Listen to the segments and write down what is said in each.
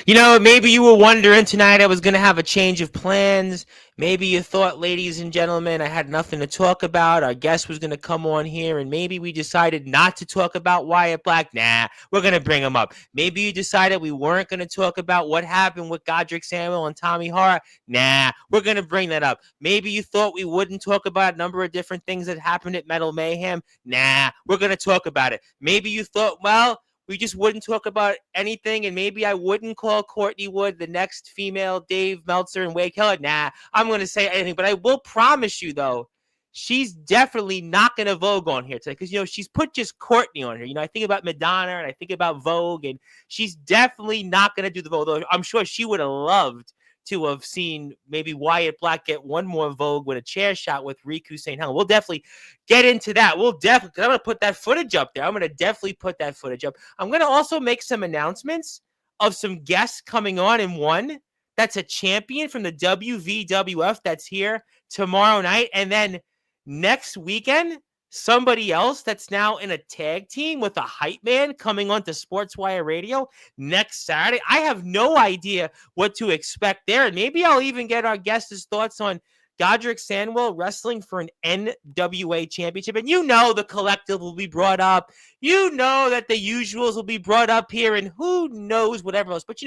Maybe you were wondering tonight I was going to have a change of plans. Maybe you thought, ladies and gentlemen, I had nothing to talk about. Our guest was going to come on here, and maybe we decided not to talk about Wyatt Black. Nah, we're going to bring him up. Maybe you decided we weren't going to talk about what happened with Godric Samuel and Tommy Hart. Nah, we're going to bring that up. Maybe you thought we wouldn't talk about a number of different things that happened at Metal Mayhem. Nah, we're going to talk about it. Maybe you thought, well, we just wouldn't talk about anything, and maybe I wouldn't call Courtney Wood the next female Dave Meltzer and Wade Keller. Nah, I'm going to say anything, but I will promise you, though, she's definitely not going to Vogue on here today because, she's put just Courtney on here. I think about Madonna and I think about Vogue, and she's definitely not going to do the Vogue, though I'm sure she would have loved to have seen maybe Wyatt Black get one more Vogue with a chair shot with Riku St. Helen. We'll definitely get into that. I'm going to put that footage up there. I'm going to definitely put that footage up. I'm going to also make some announcements of some guests coming on, and one that's a champion from the WVWF that's here tomorrow night. And then next weekend, somebody else that's now in a tag team with a hype man coming on to Sportswire Radio next Saturday. I have no idea what to expect there. And maybe I'll even get our guest's thoughts on Godric Samuel wrestling for an NWA championship. And the collective will be brought up. That the usuals will be brought up here, and who knows whatever else. But,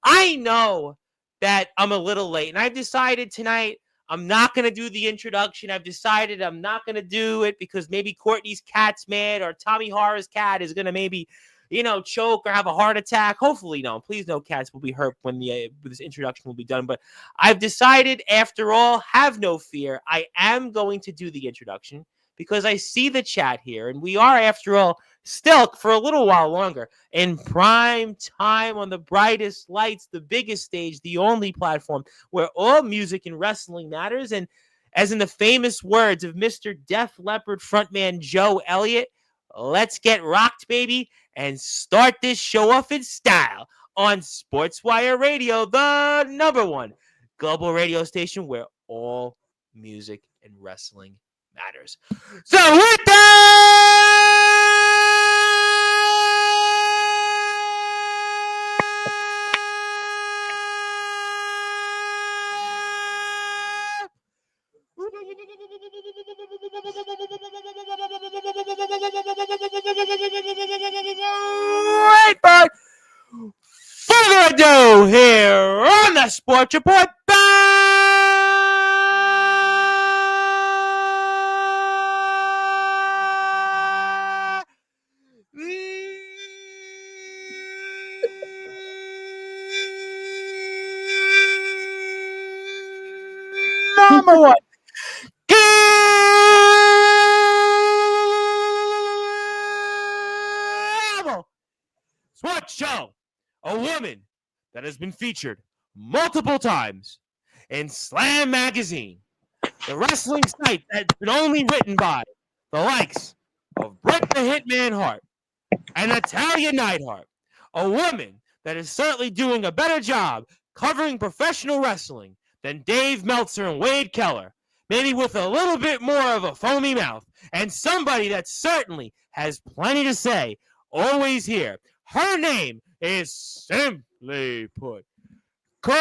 I know that I'm a little late, and I've decided tonight I'm not going to do the introduction. I've decided I'm not going to do it because maybe Courtney's cat's mad or Tommy Horror's cat is going to maybe, choke or have a heart attack. Hopefully, no. Please, no cats will be hurt when this introduction will be done. But I've decided, after all, have no fear. I am going to do the introduction because I see the chat here, and we are, after all, still for a little while longer in prime time on the brightest lights, the biggest stage, the only platform where all music and wrestling matters. And as in the famous words of Mr. Def Leppard frontman Joe Elliott, let's get rocked, baby, and start this show off in style on Sportswire Radio, the #1 global radio station where all music and wrestling matters. So with that, without further ado, here on the Sports Report, #1 Sports Show. A woman that has been featured multiple times in Slam Magazine, the wrestling site that's been only written by the likes of Bret the Hitman Hart and Natalia Neidhart. A woman that is certainly doing a better job covering professional wrestling than Dave Meltzer and Wade Keller, maybe with a little bit more of a foamy mouth, and somebody that certainly has plenty to say, always here. Her name is, simply put, Courtney.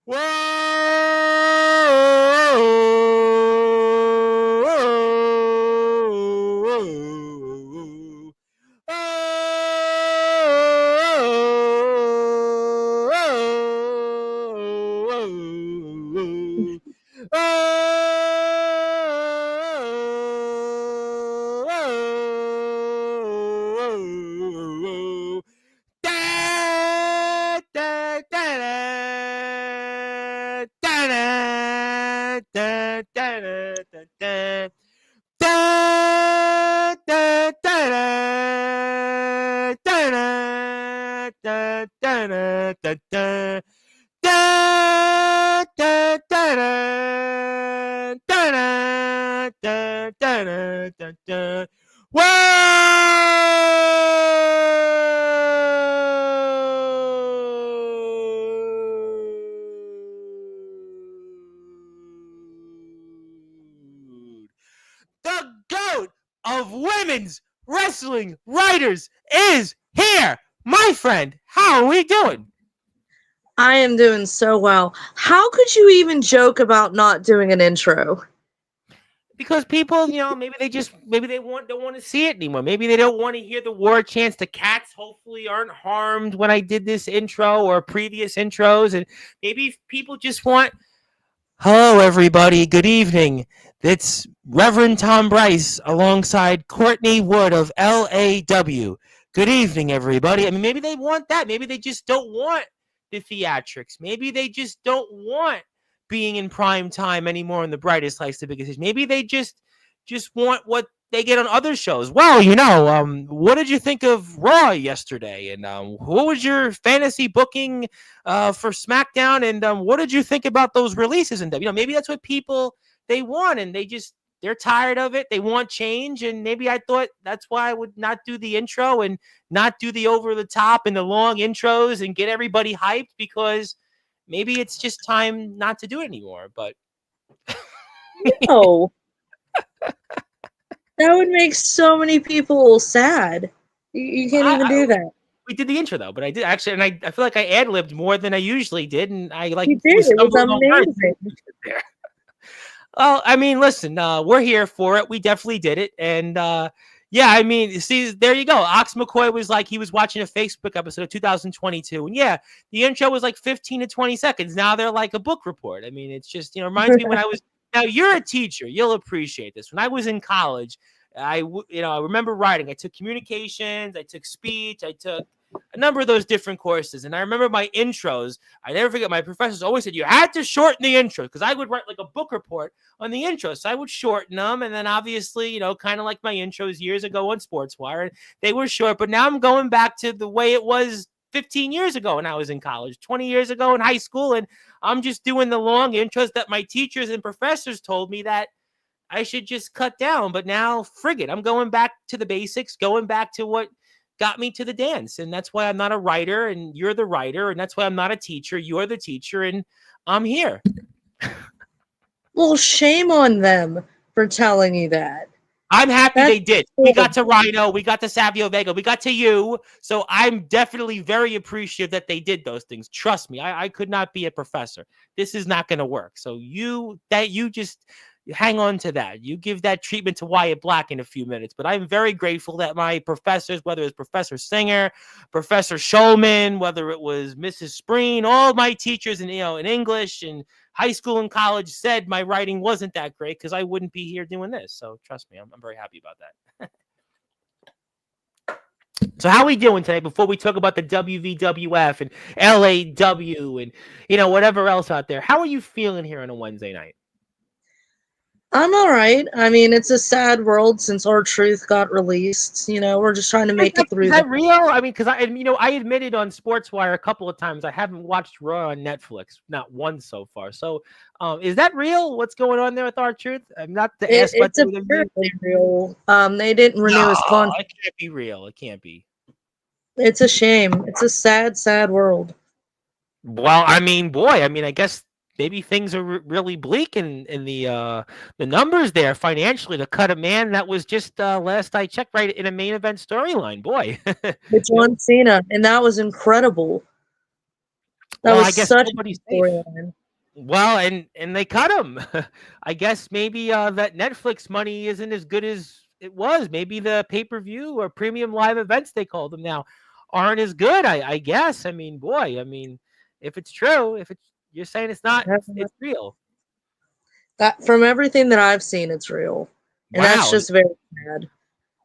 Well, 1, Women's Wrestling Writers is here. My friend, how are we doing? I am doing so well. How could you even joke about not doing an intro? Because people, maybe they don't want to see it anymore. Maybe they don't want to hear the war chants. The cats hopefully aren't harmed when I did this intro or previous intros, and maybe people just want. Hello, everybody. Good evening. It's Reverend Tom Bryce alongside Courtney Wood of LAW. Good evening, everybody. I mean, maybe they want that. Maybe they just don't want the theatrics. Maybe they just don't want being in prime time anymore in the brightest lights, the biggest. Maybe they just want what they get on other shows. Well, what did you think of Raw yesterday? And what was your fantasy booking for SmackDown? And what did you think about those releases? And maybe that's what people they want, and they're tired of it. They want change, and maybe I thought that's why I would not do the intro and not do the over the top and the long intros and get everybody hyped, because maybe it's just time not to do it anymore. But No. That would make so many people sad. You can't even do that. We did the intro though, but I did actually, and I feel like I ad-libbed more than I usually did, and I like You did. It was amazing. There. Well, I mean, listen, we're here for it. We definitely did it, and yeah, I mean, see, there you go. Ox McCoy was like he was watching a Facebook episode of 2022, and yeah, the intro was like 15 to 20 seconds. Now they're like a book report. I mean, it's just reminds me when I was. Now you're a teacher. You'll appreciate this. When I was in college, I remember writing. I took communications. I took speech. I took a number of those different courses. And I remember my intros. I never forget. My professors always said you had to shorten the intro, because I would write like a book report on the intro. So I would shorten them. And then obviously, kind of like my intros years ago on Sportswire, they were short. But now I'm going back to the way it was 15 years ago when I was in college, 20 years ago in high school. And I'm just doing the long intros that my teachers and professors told me that I should just cut down. But now, frigate, I'm going back to the basics, going back to what got me to the dance. And that's why I'm not a writer, and you're the writer. And that's why I'm not a teacher. You're the teacher, and I'm here. Well, shame on them for telling you that. I'm happy they did. We got to Rhino. We got to Savio Vega. We got to you. So I'm definitely very appreciative that they did those things. Trust me, I could not be a professor. This is not going to work. So you just hang on to that. You give that treatment to Wyatt Black in a few minutes. But I'm very grateful that my professors, whether it's Professor Singer, Professor Schulman, whether it was Mrs. Spreen, all my teachers in English and high school and college said my writing wasn't that great, because I wouldn't be here doing this. So trust me, I'm very happy about that. So how are we doing today before we talk about the WVWF and LAW and, whatever else out there? How are you feeling here on a Wednesday night? I'm all right. I mean, it's a sad world since R-Truth got released. We're just trying to make it through. Is that real? I mean, because I admitted on Sportswire a couple of times I haven't watched Raw on Netflix, not once so far. So, is that real? What's going on there with R-Truth? I'm not to ask, but it's apparently real. They didn't renew his contract. It can't be real. It can't be. It's a shame. It's a sad, sad world. Well, I mean, boy, I guess maybe things are really bleak in the numbers there financially to cut a man that was just last I checked right in a main event storyline. Boy, with John Cena, and that was incredible. That was such a storyline. Well, and they cut him. I guess maybe that Netflix money isn't as good as it was. Maybe the pay-per-view or premium live events, they call them now, aren't as good. I guess. I mean, boy. I mean, if it's true, you're saying it's not, it's real. That from everything that I've seen, it's real, and that's just very sad.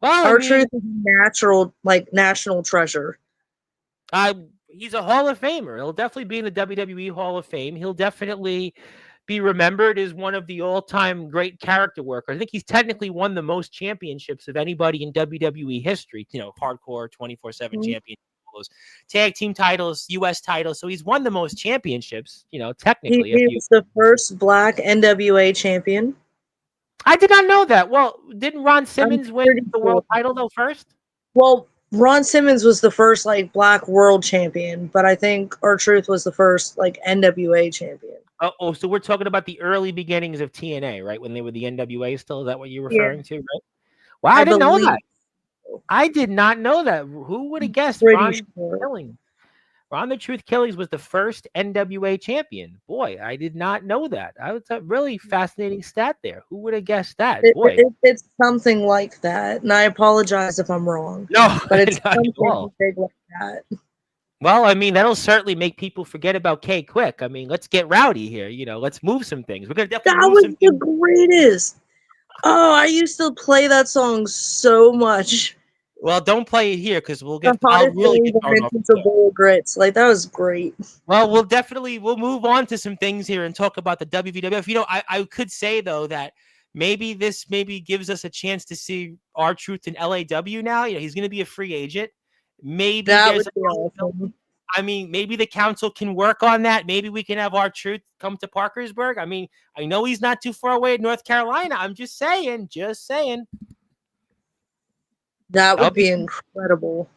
Well, R-Truth is a national treasure. He's a Hall of Famer. He'll definitely be in the WWE Hall of Fame. He'll definitely be remembered as one of the all-time great character workers. I think he's technically won the most championships of anybody in WWE history. Hardcore 24/7 champion. Those tag team titles, U.S. titles. So he's won the most championships, technically. He was the first black NWA champion. I did not know that. Well, didn't Ron Simmons win the world title, though, first? Well, Ron Simmons was the first, black world champion, but I think R-Truth was the first, NWA champion. Oh, so we're talking about the early beginnings of TNA, right? When they were the NWA still? Is that what you're referring to, right? Wow, I didn't know that. I did not know that. Who would have guessed Pretty Ron sure. Killing? Ron the Truth Killings was the first NWA champion. Boy, I did not know that. I was a really fascinating stat there. Who would have guessed that? Boy. It's something like that, and I apologize if I'm wrong, No, but it's not at something all. big like that. Well, I mean, that'll certainly make people forget about K Quick. I mean, let's get rowdy here. Let's move some things. We're going to definitely That move was some the things. greatest. Oh, I used to play that song so much. Well, don't play it here because The I'll hottest really thing get thrown going off into the a bowl of grits. Like, that was great. Well, we'll move on to some things here and talk about the WVWF. I could say though that maybe this gives us a chance to see R-Truth in LAW now. He's going to be a free agent. Maybe That there's would be awesome. I mean, maybe the council can work on that. Maybe we can have R-Truth come to Parkersburg. I mean, I know he's not too far away in North Carolina. I'm just saying. That would be incredible.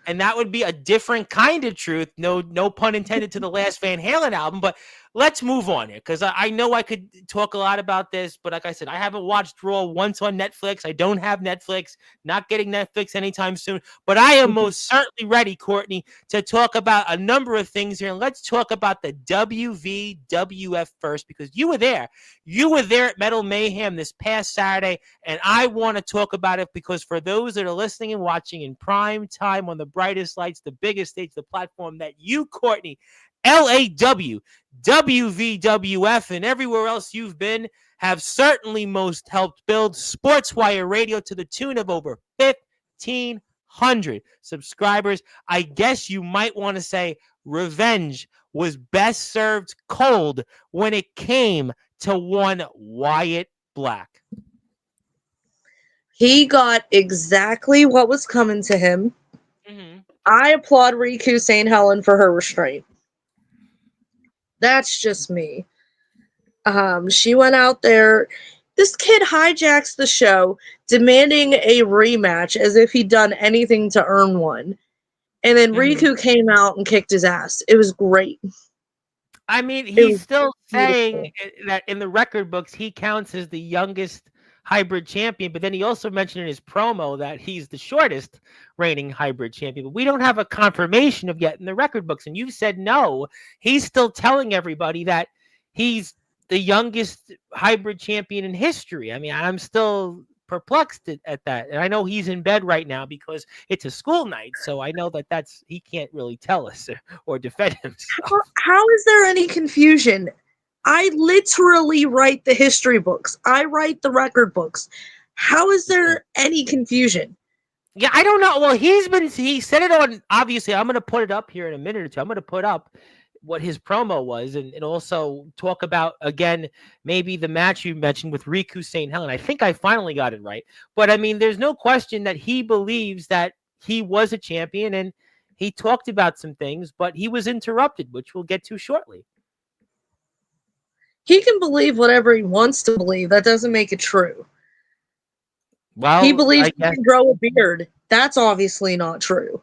And that would be a different kind of truth. No pun intended to the last Van Halen album. But let's move on here because I know I could talk a lot about this. But like I said, I haven't watched Raw once on Netflix. I don't have Netflix. Not getting Netflix anytime soon. But I am most certainly ready, Courtney, to talk about a number of things here. And let's talk about the WVWF first because you were there. You were there at Metal Mayhem this past Saturday. And I want to talk about it because for those that are listening and watching in prime time on the brightest lights, the biggest stage, the platform that you, Courtney, LAW, WVWF, and everywhere else you've been have certainly most helped build Sportswire Radio to the tune of over 1,500 subscribers. I guess you might want to say revenge was best served cold when it came to one Wyatt Black. He got exactly what was coming to him. Mm-hmm. I applaud Riku St. Helen for her restraint. That's just me. She went out there. This kid hijacks the show, demanding a rematch as if he'd done anything to earn one. And then Riku came out and kicked his ass. It was great. I mean, he's still saying that in the record books, he counts as the youngest hybrid champion, but then he also mentioned in his promo that he's the shortest reigning hybrid champion. But we don't have a confirmation of yet in the record books. And you've said no. He's still telling everybody that he's the youngest hybrid champion in history. I mean, I'm still perplexed at that. And I know he's in bed right now because it's a school night. So I know that's he can't really tell us or defend himself. How is there any confusion? I literally write the history books. I write the record books. How is there any confusion? Yeah, I don't know. Well, he said it on, obviously, I'm going to put it up here in a minute or two. I'm going to put up what his promo was and also talk about, again, maybe the match you mentioned with Riku St. Helen. I think I finally got it right. But, I mean, there's no question that he believes that he was a champion and he talked about some things, but he was interrupted, which we'll get to shortly. He can believe whatever he wants to believe. That doesn't make it true. Well, he believes he can grow a beard. That's obviously not true.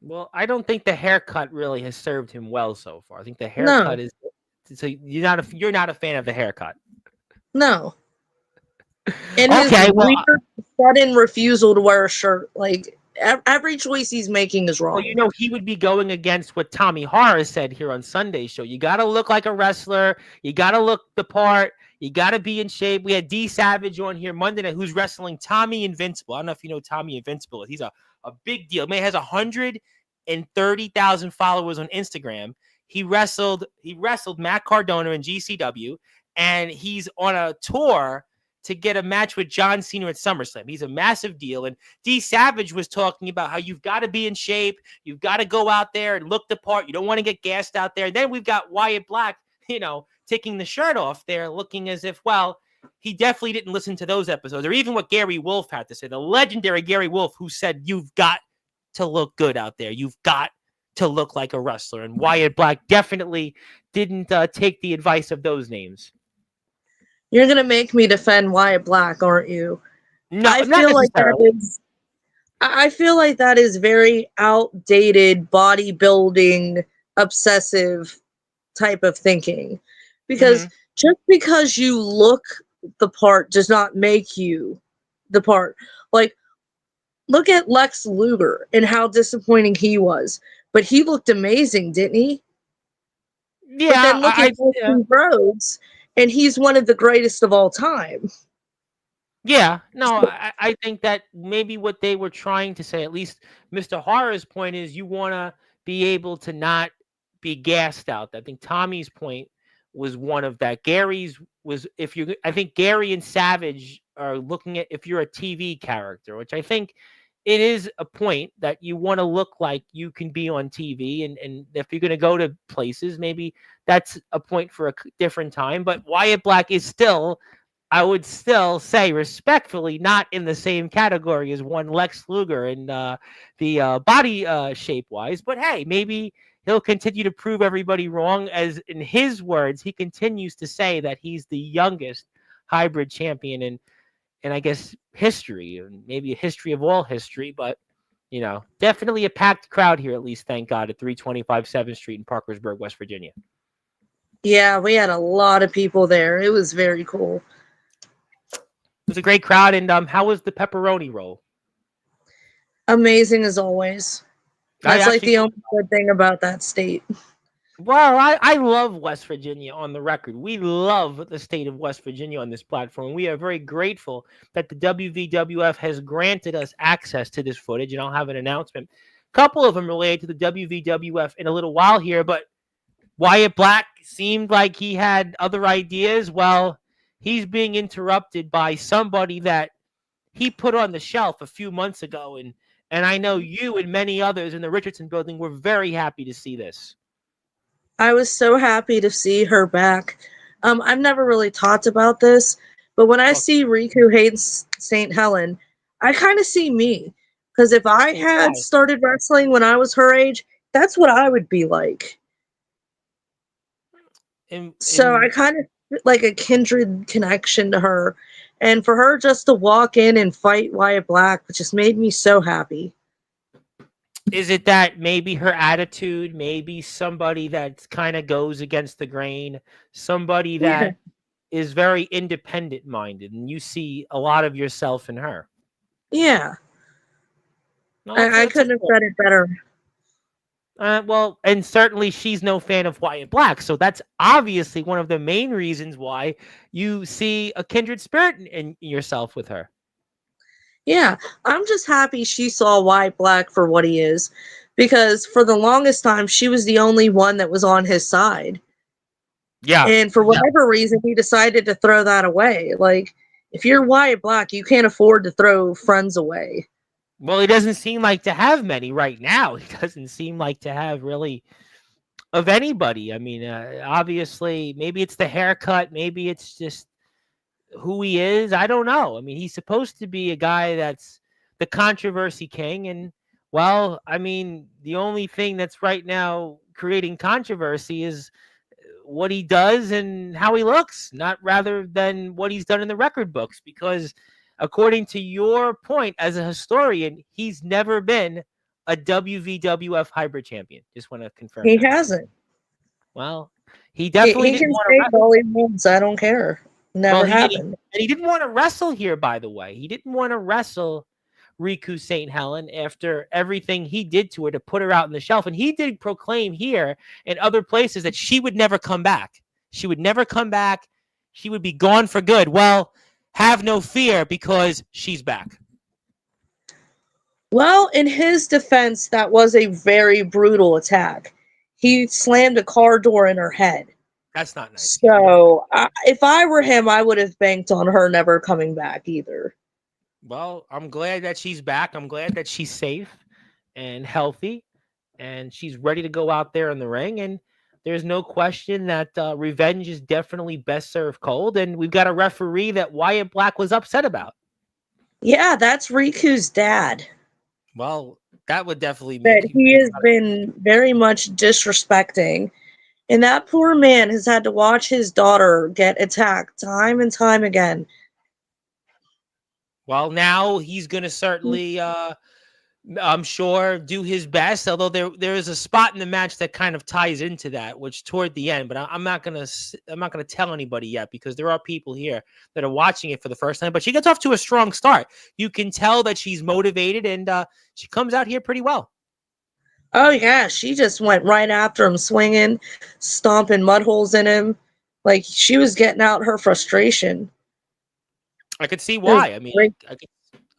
Well, I don't think the haircut really has served him well so far. I think the haircut is so you're not a fan of the haircut. No. And his weird sudden refusal to wear a shirt, like every choice he's making is wrong. Well, he would be going against what Tommy Horror said here on Sunday's show. You got to look like a wrestler. You got to look the part. You got to be in shape. We had D Savage on here Monday night who's wrestling Tommy Invincible. I don't know if you know Tommy Invincible. He's a big deal. Man, he has 130,000 followers on Instagram. He wrestled Matt Cardona in GCW, and he's on a tour to get a match with John Cena at SummerSlam. He's a massive deal. And D Savage was talking about how you've got to be in shape. You've got to go out there and look the part. You don't want to get gassed out there. And then we've got Wyatt Black, taking the shirt off there, looking as if, well, he definitely didn't listen to those episodes, or even what Gary Wolf had to say, the legendary Gary Wolf, who said, you've got to look good out there. You've got to look like a wrestler. And Wyatt Black definitely didn't take the advice of those names. You're going to make me defend Wyatt Black, aren't you? No, I feel like that is very outdated, bodybuilding, obsessive type of thinking. Because just because you look the part does not make you the part. Like, Look at Lex Luger and how disappointing he was. But he looked amazing, didn't he? But Yeah, then look at yeah. Dustin Rhodes, and he's one of the greatest of all time. Yeah, no, I think that maybe what they were trying to say, at least Mr. Horror's point, is you want to be able to not be gassed out. I think Tommy's point was one of that. Gary's was if you, I think Gary and Savage are looking at if you're a TV character, which I think it is a point that you want to look like you can be on TV. And if you're going to go to places, maybe that's a point for a different time. But Wyatt Black is still, I would still say respectfully, not in the same category as one Lex Luger and the body shape wise. But hey, maybe he'll continue to prove everybody wrong. As in his words, he continues to say that he's the youngest hybrid champion in I guess history, and maybe a history of all history. But definitely a packed crowd here, at least, thank God, at 325 7th Street in Parkersburg, West Virginia. Yeah, we had a lot of people there. It was very cool. It was a great crowd. And how was the pepperoni roll? Amazing as always. I That's like actually, the only good thing about that state. well, I love West Virginia on the record. We love the state of West Virginia on this platform. We are very grateful that the WVWF has granted us access to this footage, and I'll have an announcement. A couple of them related to the WVWF in a little while here, but Wyatt Black seemed like he had other ideas. Well, he's being interrupted by somebody that he put on the shelf a few months ago, and I know you and many others in the Richardson building were very happy to see this. I was so happy to see her back. I've never really talked about this, but when I Talk see Riku hates St. Helen, I kind of see me. Because if I had why? started wrestling when I was her age, that's what I would be like. So I In kind of like a kindred connection to her. And for her just to walk in and fight Wyatt Black just made me so happy. Is it that maybe her attitude, maybe somebody that kind of goes against the grain, somebody Yeah. that is very independent minded, and you see a lot of yourself in her? Yeah. No, I that's a couldn't have said it better. well, and certainly she's no fan of Wyatt Black, so that's obviously one of the main reasons why you see a kindred spirit in yourself with her. Yeah, I'm just happy she saw Wyatt Black for what he is, because for the longest time she was the only one that was on his side, Yeah, and for yeah. whatever reason he decided to throw that away. Like, if you're Wyatt Black, you can't afford to throw friends away. Well, he doesn't seem like to have many right now. He doesn't seem like to have really of anybody. I mean, obviously, maybe it's the haircut, maybe it's just who he is. I don't know. I mean, he's supposed to be a guy that's the controversy king, and well, I mean, the only thing that's right now creating controversy is what he does and how he looks, not rather than what he's done in the record books. Because according to your point as a historian, he's never been a WVWF hybrid champion. Just want to confirm He that. hasn't. Well, he definitely He didn't can want to say wrestle. all he wants. I don't care. Well, Never happened. he didn't want to wrestle here, by the way. He didn't want to wrestle Riku St. Helen after everything he did to her to put her out on the shelf. And he did proclaim here and other places that she would never come back. She would never come back. She would be gone for good. Well, have no fear because she's back. Well, in his defense, that was a very brutal attack. He slammed a car door in her head. That's not nice. So, if I were him, I would have banked on her never coming back either. Well, I'm glad that she's back. I'm glad that she's safe and healthy and she's ready to go out there in the ring. And there's no question that revenge is definitely best served cold. And we've got a referee that Wyatt Black was upset about. Yeah, that's Riku's dad. Well, that would definitely make That he has a lot of been very much disrespecting. And that poor man has had to watch his daughter get attacked time and time again. well, now he's going to certainly I'm sure, do his best. Although there is a spot in the match that kind of ties into that, which toward the end. But I'm not gonna tell anybody yet because there are people here that are watching it for the first time. But she gets off to a strong start. You can tell that she's motivated, and she comes out here pretty well. Oh yeah, she just went right after him, swinging, stomping mud holes in him. Like she was getting out her frustration. I could see It was why. I mean, great.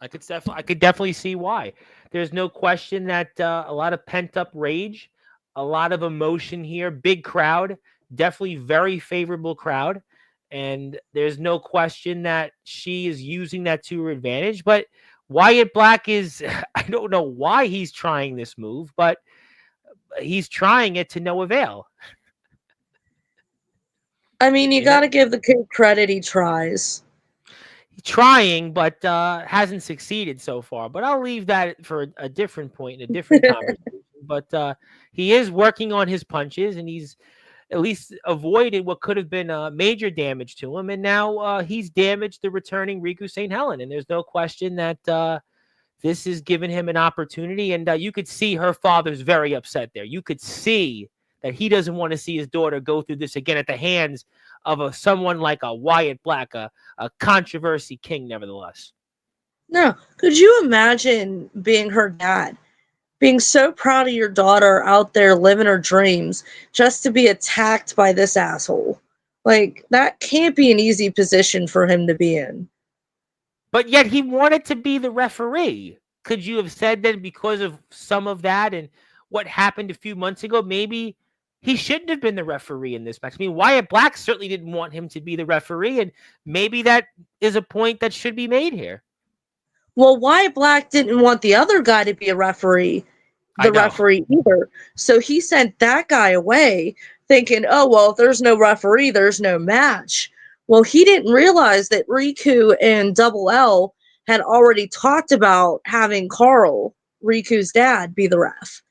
I could definitely see why. There's no question that a lot of pent up rage, a lot of emotion here, big crowd, definitely very favorable crowd, and there's no question that she is using that to her advantage. But Wyatt Black is, I don't know why he's trying this move, but he's trying it to no avail. I mean, you And that got to give the kid credit. He tries. trying, but hasn't succeeded so far. But I'll leave that for a different point, a different conversation. But he is working on his punches, and he's at least avoided what could have been major damage to him. And now he's damaged the returning Riku St. Helen. And there's no question that this has given him an opportunity. And you could see her father's very upset there. You could see that he doesn't want to see his daughter go through this again at the hands of someone like a Wyatt Black, a controversy king, nevertheless. No, could you imagine being her dad, being so proud of your daughter out there living her dreams, just to be attacked by this asshole? Like that can't be an easy position for him to be in. But yet he wanted to be the referee. Could you have said that because of some of that and what happened a few months ago, maybe he shouldn't have been the referee in this match? I mean, Wyatt Black certainly didn't want him to be the referee, and maybe that is a point that should be made here. Well, Wyatt Black didn't want the other guy to be I the know. referee either. So he sent that guy away thinking, oh, well, if there's no referee, there's no match. Well, he didn't realize that Riku and Double L had already talked about having Carl, Riku's dad, be the ref.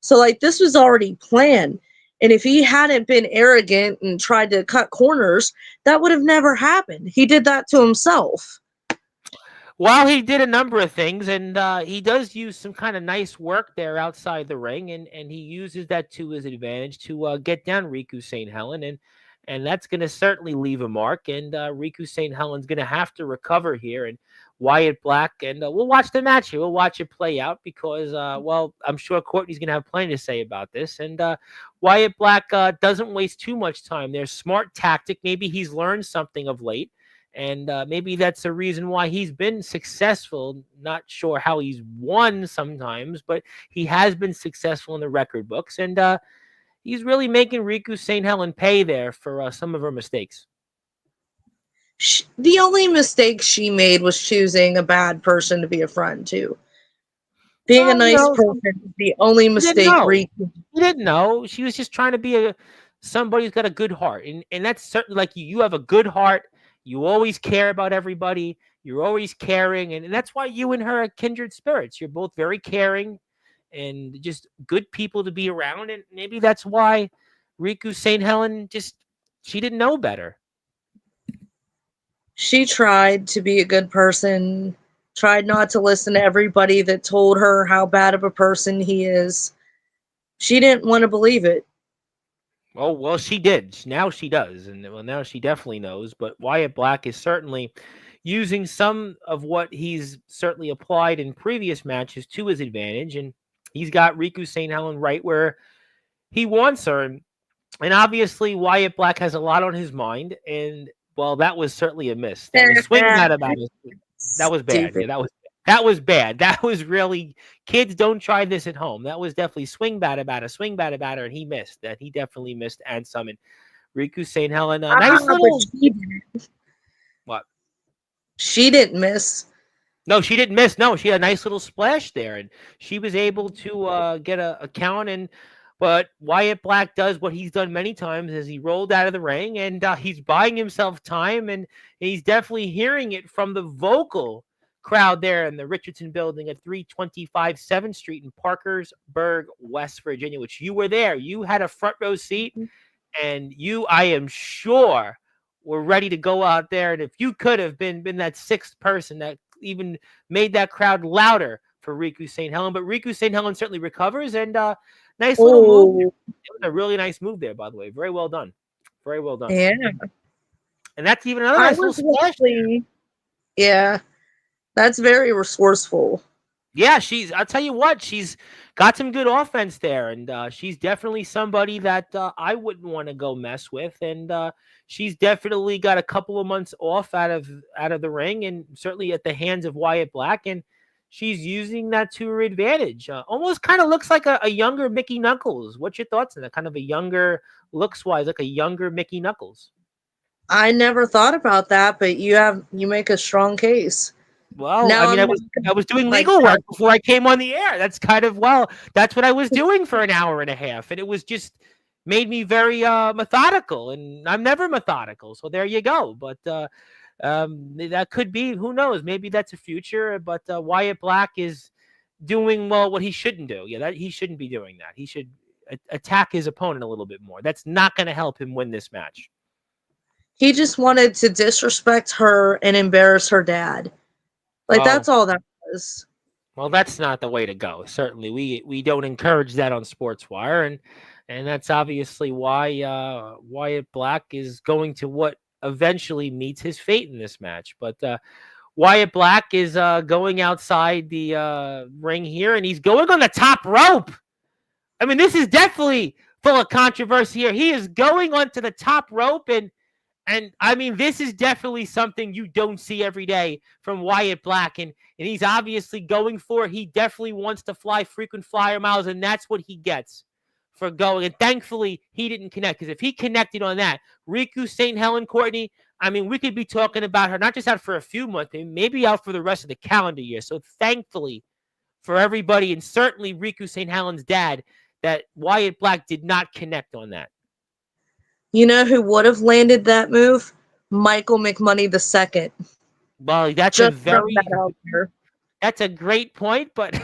So, like, this was already planned. And if he hadn't been arrogant and tried to cut corners, that would have never happened. He did that to himself. Well, he did a number of things, and he does use some kind of nice work there outside the ring, and he uses that to his advantage to get down Riku St. Helen, and that's going to certainly leave a mark. And Riku St. Helen's going to have to recover here, and Wyatt Black, and we'll watch the match here. We'll watch it play out because, well, I'm sure Courtney's going to have plenty to say about this. And Wyatt Black doesn't waste too much time. There's smart tactic. Maybe he's learned something of late. And maybe that's a reason why he's been successful. Not sure how he's won sometimes, but he has been successful in the record books. And he's really making Riku St. Helen pay there for some of her mistakes. The only mistake she made was choosing a bad person to be a friend to. Being a Well, nice person is the only she didn't mistake know. Riku. She didn't know. She was just trying to be somebody who's got a good heart. And that's certainly like you have a good heart. You always care about everybody. You're always caring. And that's why you and her are kindred spirits. You're both very caring and just good people to be around. And maybe that's why Riku St. Helen she didn't know better. She tried to be a good person, tried not to listen to everybody that told her how bad of a person he is. She didn't want to believe it. Oh, well, she did. Now she does. And well, now she definitely knows. But Wyatt Black is certainly using some of what he's certainly applied in previous matches to his advantage. And he's got Riku St. Helen right where he wants her. And obviously, Wyatt Black has a lot on his mind. And, well, that was certainly a miss. That was swing bat about it. That was bad. Stupid. Yeah, that was bad. That was really kids don't try this at home. That was definitely swing bat about a swing bat about her, and he missed that. He definitely missed and summoned Riku St. Helen. A nice But little she didn't. what? She didn't miss. No, she didn't miss. No, she had a nice little splash there, and she was able to get a count. And but Wyatt Black does what he's done many times: is he rolled out of the ring, and he's buying himself time, and he's definitely hearing it from the vocal crowd there in the Richardson Building at 325 7th Street in Parkersburg, West Virginia. Which you were there. You had a front row seat, and you, I am sure, were ready to go out there. And if you could have been that sixth person that even made that crowd louder for Riku St. Helen, but Riku St. Helen certainly recovers, and nice little move. Oh, It was a really nice move there, by the way. Very well done. Very well done. yeah. And that's even another I nice little was splash. really, yeah, that's very resourceful. Yeah, I'll tell you what, she's got some good offense there, and she's definitely somebody that I wouldn't want to go mess with, and she's definitely got a couple of months off out of the ring, and certainly at the hands of Wyatt Black, and she's using that to her advantage. Almost kind of looks like a younger Mickey Knuckles. What's your thoughts on that? Kind of a younger, looks-wise, like a younger Mickey Knuckles. I never thought about that, but you make a strong case. Well, Now I mean, I'm I was doing like legal work that. before I came on the air. That's that's what I was doing for an hour and a half, and it was just made me very methodical, and I'm never methodical. So there you go. But that could be, who knows? Maybe that's a future. But Wyatt Black is doing what he shouldn't do. Yeah, that he shouldn't be doing that. He should attack his opponent a little bit more. That's not going to help him win this match. He just wanted to disrespect her and embarrass her dad. Like, that's all that was. Well, that's not the way to go. Certainly, we don't encourage that on Sportswire, and that's obviously why Wyatt Black is going to what eventually meets his fate in this match. But Wyatt Black is going outside the ring here, and he's going on the top rope. I mean, this is definitely full of controversy here. He is going onto the top rope, and I mean, this is definitely something you don't see every day from Wyatt Black. And he's obviously going for it. He definitely wants to fly frequent flyer miles, and that's what he gets for going. And thankfully, he didn't connect. Because if he connected on that, Riku St. Helen, Courtney, I mean, we could be talking about her not just out for a few months, maybe out for the rest of the calendar year. So thankfully for everybody, and certainly Riku St. Helen's dad, that Wyatt Black did not connect on that. You know who would have landed that move? Michael McMoney II. Well, that's a great point, but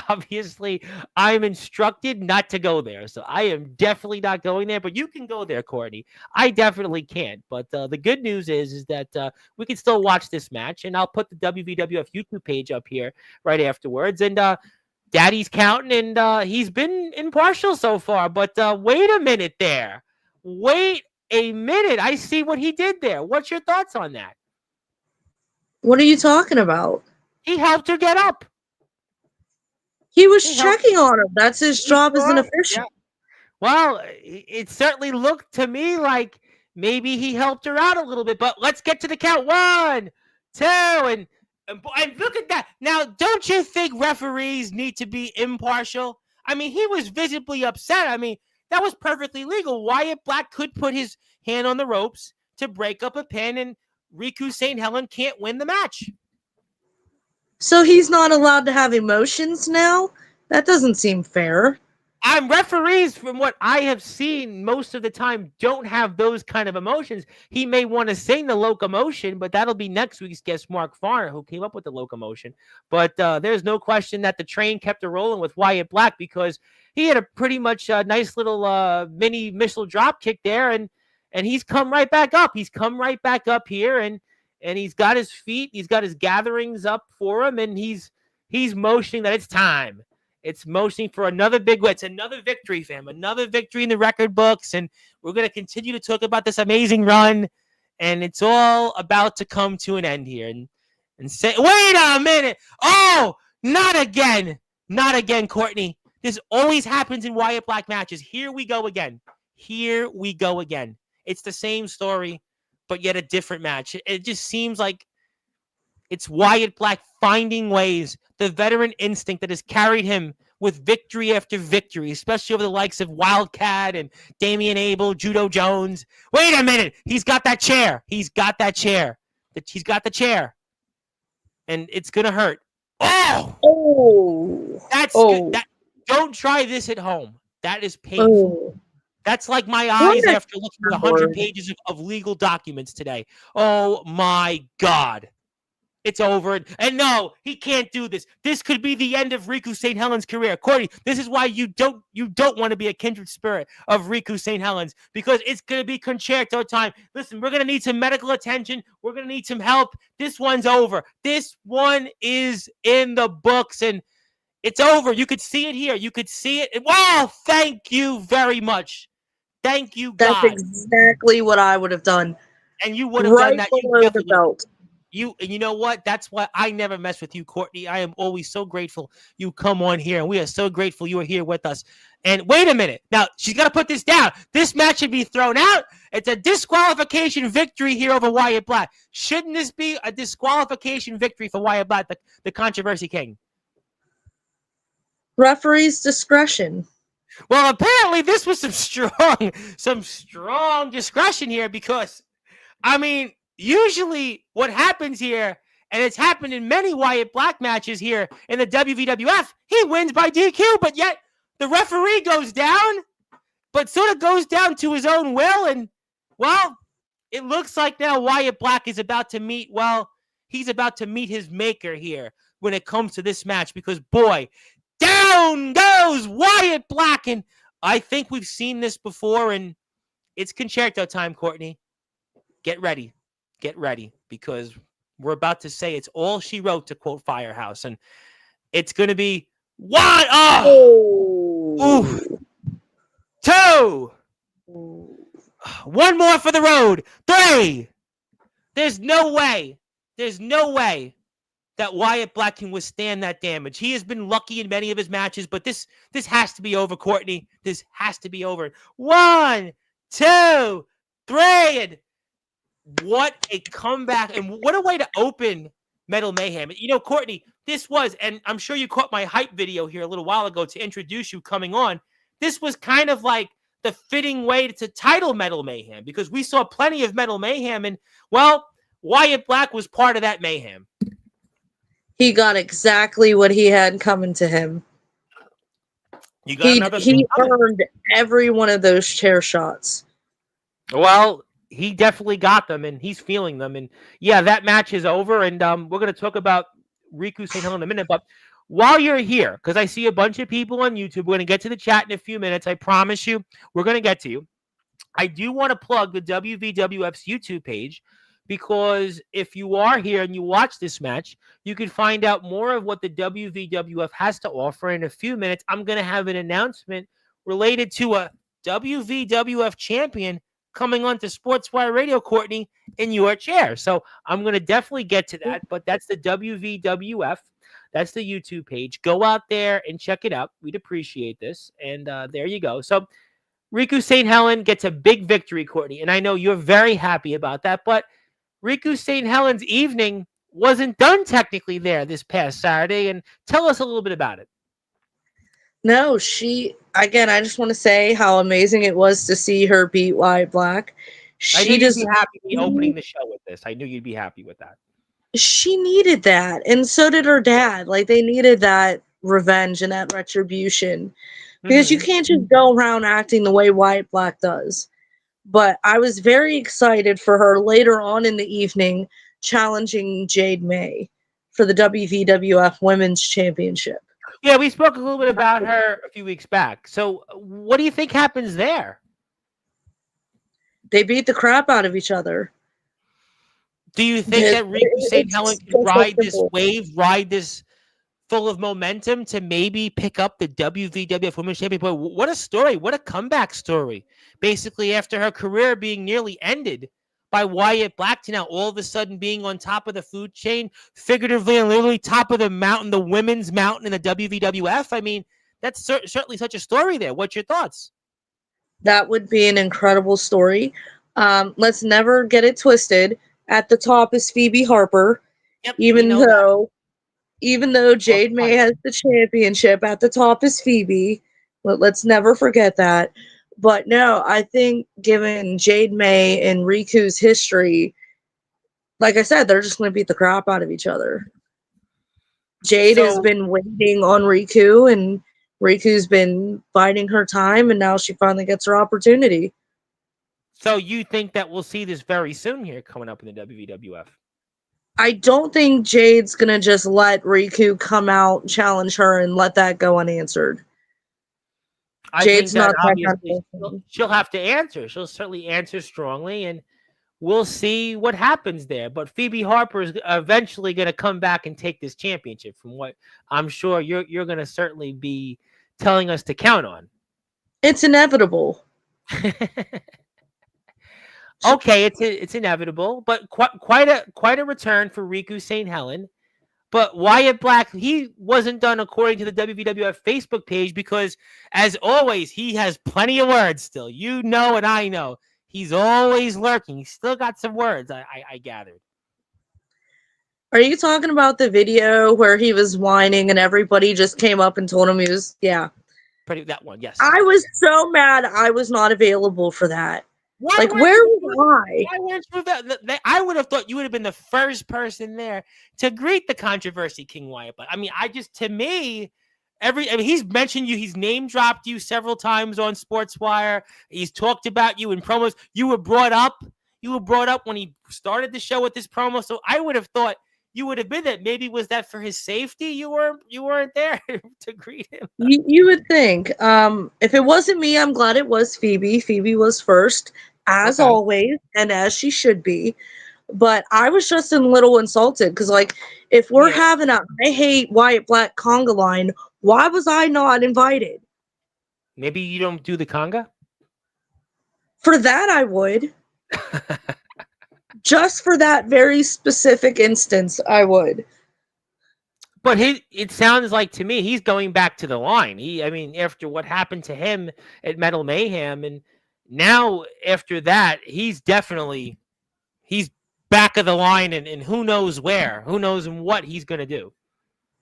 obviously I'm instructed not to go there. So I am definitely not going there, but you can go there, Courtney. I definitely can't. But the good news is that we can still watch this match, and I'll put the WWF YouTube page up here right afterwards. And Daddy's counting, and he's been impartial so far. But wait a minute there. Wait a minute. I see what he did there. What's your thoughts on that? What are you talking about? He helped her get up. He was checking on her. That's his job as an official. Yeah. Well, it certainly looked to me like maybe he helped her out a little bit. But let's get to the count. 1, 2, and look at that. Now, don't you think referees need to be impartial? I mean, he was visibly upset. I mean, that was perfectly legal. Wyatt Black could put his hand on the ropes to break up a pin, and Riku St. Helen can't win the match. So he's not allowed to have emotions now? That doesn't seem fair. Referees, from what I have seen, most of the time don't have those kind of emotions. He may want to sing the locomotion, but that'll be next week's guest, Mark Farner, who came up with the locomotion. But there's no question that the train kept it rolling with Wyatt Black, because he had a pretty much nice little mini missile drop kick there, and he's come right back up. He's come right back up here, and he's got his feet, he's got his gatherings up for him, and he's motioning that it's time. It's motioning for another big win. It's another victory, fam. Another victory in the record books. And we're going to continue to talk about this amazing run. And it's all about to come to an end here. And say, wait a minute. Oh, not again. Not again, Courtney. This always happens in Wyatt Black matches. Here we go again. Here we go again. It's the same story, but yet a different match. It just seems like it's Wyatt Black finding ways, the veteran instinct that has carried him with victory after victory, especially over the likes of Wildcat and Damian Abel, Judo Jones. Wait a minute. He's got that chair. He's got that chair. He's got the chair. And it's going to hurt. Oh! That's good. Don't try this at home. That is painful. That's like my eyes after looking at 100 pages of legal documents today. Oh, my God. It's over. And no, he can't do this. This could be the end of Riku St. Helen's career. Courtney, this is why you don't want to be a kindred spirit of Riku St. Helen's, because it's going to be concerto time. Listen, we're going to need some medical attention. We're going to need some help. This one's over. This one is in the books. And It's over. You could see it here. You could see it. Wow, thank you very much. Thank you, That's God. exactly what I would have done. And you would have done Right that. You below the definitely would have. belt. And you know what? That's why I never mess with you, Courtney. I am always so grateful you come on here, and we are so grateful you are here with us. And wait a minute. Now, she's got to put this down. This match should be thrown out. It's a disqualification victory here over Wyatt Black. Shouldn't this be a disqualification victory for Wyatt Black, the controversy king? Referee's discretion. Well, apparently this was some strong discretion here because, I mean, usually what happens here, and it's happened in many Wyatt Black matches here in the WWF, he wins by DQ, but yet the referee goes down, but sort of goes down to his own will, and, well, it looks like now Wyatt Black is about to meet, he's about to meet his maker here when it comes to this match because, boy, down goes Wyatt Black, and I think we've seen this before, and it's concerto time, Courtney. Get ready, because we're about to say it's all she wrote, to quote Firehouse, and it's going to be one, ooh, two, one more for the road, three. There's no way that Wyatt Black can withstand that damage. He has been lucky in many of his matches, but this has to be over, Courtney. This has to be over. 1, 2, 3, and what a comeback, and what a way to open Metal Mayhem. You know, Courtney, this was, and I'm sure you caught my hype video here a little while ago to introduce you coming on. This was kind of like the fitting way to title Metal Mayhem because we saw plenty of Metal Mayhem, and, well, Wyatt Black was part of that mayhem. He got exactly what he had coming to him. He earned every one of those chair shots. Well, he definitely got them, and he's feeling them. And, yeah, that match is over, and we're going to talk about Riku St. Helen in a minute. But while you're here, because I see a bunch of people on YouTube, we're going to get to the chat in a few minutes. I promise you, we're going to get to you. I do want to plug the WVWF's YouTube page, because if you are here and you watch this match, you can find out more of what the WVWF has to offer. In a few minutes, I'm going to have an announcement related to a WVWF champion coming on to Sportswire Radio, Courtney, in your chair. So I'm going to definitely get to that, but that's the WVWF. That's the YouTube page. Go out there and check it out. We'd appreciate this. And there you go. So Riku St. Helen gets a big victory, Courtney, and I know you're very happy about that, but Riku St. Helen's evening wasn't done technically there this past Saturday, and tell us a little bit about it. No, I just want to say how amazing it was to see her beat Wyatt Black. I knew you'd be happy opening the show with this. I knew you'd be happy with that. She needed that, and so did her dad. Like, they needed that revenge and that retribution. Because you can't just go around acting the way Wyatt Black does. But I was very excited for her later on in the evening challenging Jade May for the WVWF Women's Championship. Yeah, we spoke a little bit about her a few weeks back. So what do you think happens there? They beat the crap out of each other. Do you think that Riku St. Helen can ride this wave, ride this full of momentum to maybe pick up the WVWF Women's Championship? Boy, what a story. What a comeback story. Basically, after her career being nearly ended by Wyatt Black to now all of a sudden being on top of the food chain, figuratively and literally top of the mountain, the women's mountain in the WVWF. I mean, that's certainly such a story there. What's your thoughts? That would be an incredible story. Let's never get it twisted. At the top is Phoebe Harper. Yep, even though Jade May has the championship, at the top is Phoebe. Let's never forget that. But no, I think given Jade May and Riku's history, like I said, they're just going to beat the crap out of each other. Jade has been waiting on Riku, and Riku's been biding her time, and now she finally gets her opportunity. So you think that we'll see this very soon here coming up in the WVWF? I don't think Jade's going to just let Riku come out, challenge her, and let that go unanswered. Jade's not that kind of person. She'll have to answer. She'll certainly answer strongly. And, we'll see what happens there. But Phoebe Harper is eventually going to come back and take this championship, from what I'm sure you're going to certainly be telling us to count on. It's inevitable. Okay, it's inevitable, but quite a return for Riku St. Helen. But Wyatt Black, he wasn't done according to the WWF Facebook page because, as always, he has plenty of words still. You know and I know. He's always lurking. He's still got some words, I gathered. Are you talking about the video where he was whining and everybody just came up and told him he was, yeah. Pretty that one, yes. I was so mad I was not available for that. Why like, where was I? Why weren't you? I would have thought you would have been the first person there to greet the controversy King Wyatt. But I mean, to me, he's mentioned you. He's name dropped you several times on Sportswire. He's talked about you in promos. You were brought up when he started the show with this promo. So I would have thought you would have been there. Maybe was that for his safety? You weren't there to greet him. You would think. If it wasn't me, I'm glad it was Phoebe. Phoebe was first, as always, and as she should be. But I was just a little insulted because, like, if we're having a I hate Wyatt Black conga line, why was I not invited? Maybe you don't do the conga? For that, I would. Just for that very specific instance, I would. But it sounds like to me he's going back to the line. After what happened to him at Metal Mayhem, and now after that, he's back of the line, and who knows where, who knows what he's going to do.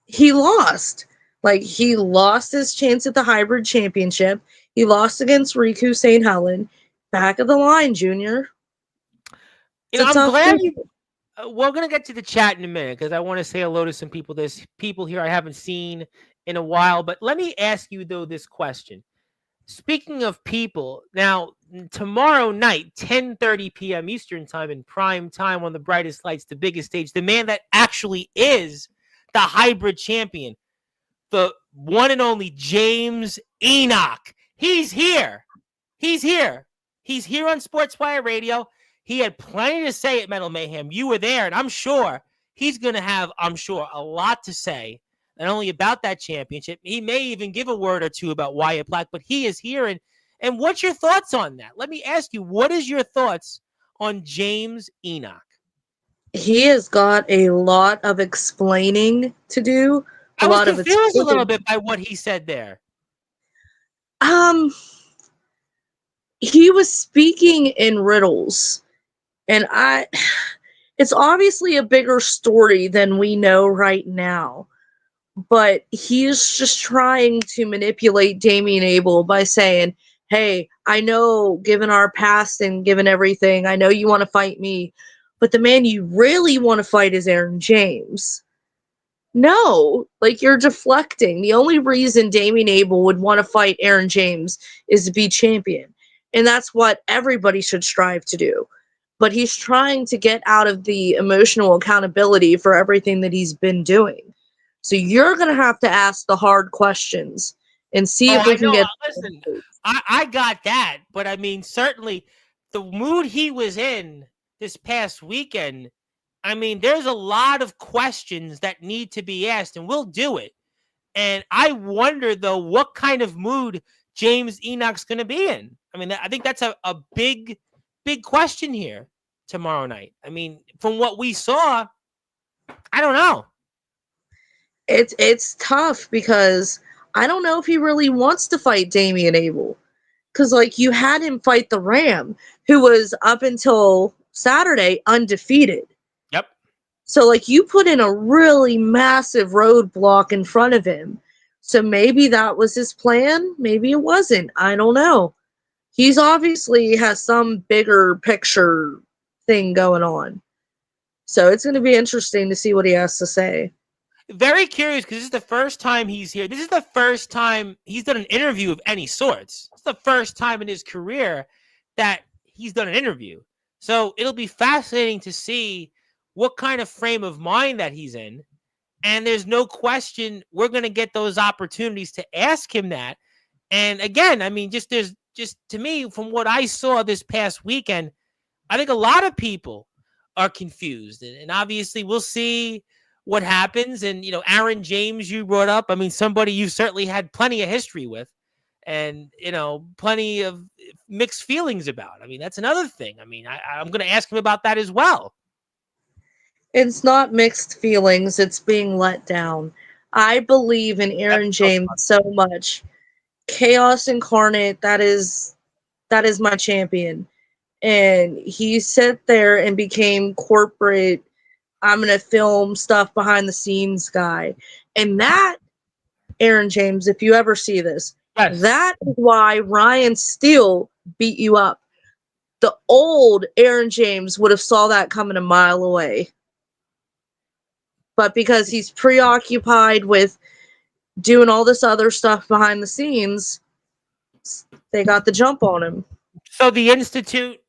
He lost. Like, he lost his chance at the Hybrid Championship. He lost against Riku St. Helen. Back of the line, Junior. I'm glad you... We're going to get to the chat in a minute because I want to say hello to some people. There's people here I haven't seen in a while. But let me ask you, though, this question. Speaking of people, now, tomorrow night, 10:30 p.m. Eastern time in prime time on the brightest lights, the biggest stage, the man that actually is the hybrid champion, the one and only James Enoch. He's here. He's here. He's here on Sportswire Radio. He had plenty to say at Metal Mayhem. You were there, and I'm sure he's going to have, a lot to say, not only about that championship. He may even give a word or two about Wyatt Black, but he is here. And what's your thoughts on that? Let me ask you, what is your thoughts on James Enoch? He has got a lot of explaining to do. I was confused a little bit by what he said there. He was speaking in riddles. And it's obviously a bigger story than we know right now. But he's just trying to manipulate Damian Abel by saying, hey, I know, given our past and given everything, I know you want to fight me, but the man you really want to fight is Aaron James. No, like, you're deflecting. The only reason Damian Abel would want to fight Aaron James is to be champion. And that's what everybody should strive to do. But he's trying to get out of the emotional accountability for everything that he's been doing. So you're going to have to ask the hard questions and see if we can get... Listen, I got that. But, certainly the mood he was in this past weekend, there's a lot of questions that need to be asked, and we'll do it. And I wonder, though, what kind of mood James Enoch's going to be in. I think that's a big question here tomorrow night. From what we saw, I don't know. It's tough because I don't know if he really wants to fight Damian Abel. Because, like, you had him fight the Ram, who was up until Saturday undefeated. Yep. So, like, you put in a really massive roadblock in front of him. So maybe that was his plan. Maybe it wasn't. I don't know. He's obviously has some bigger picture thing going on. So it's going to be interesting to see what he has to say. Very curious because this is the first time he's here. This is the first time he's done an interview of any sorts. It's the first time in his career that he's done an interview. So it'll be fascinating to see what kind of frame of mind that he's in. And there's no question we're going to get those opportunities to ask him that. And again, just to me, from what I saw this past weekend, I think a lot of people are confused, and obviously we'll see what happens. And Aaron James, you brought up. I mean, somebody you've certainly had plenty of history with, and plenty of mixed feelings about. I mean, that's another thing. I mean, I'm going to ask him about that as well. It's not mixed feelings, it's being let down. I believe in That's Aaron so James fun. so much. Chaos incarnate, that is my champion. And he sat there and became corporate, I'm gonna film stuff behind the scenes guy. And that, Aaron James, if you ever see this, Yes. that is why Ryan Steele beat you up. The old Aaron James would have saw that coming a mile away. But because he's preoccupied with doing all this other stuff behind the scenes, they got the jump on him. So the Institute,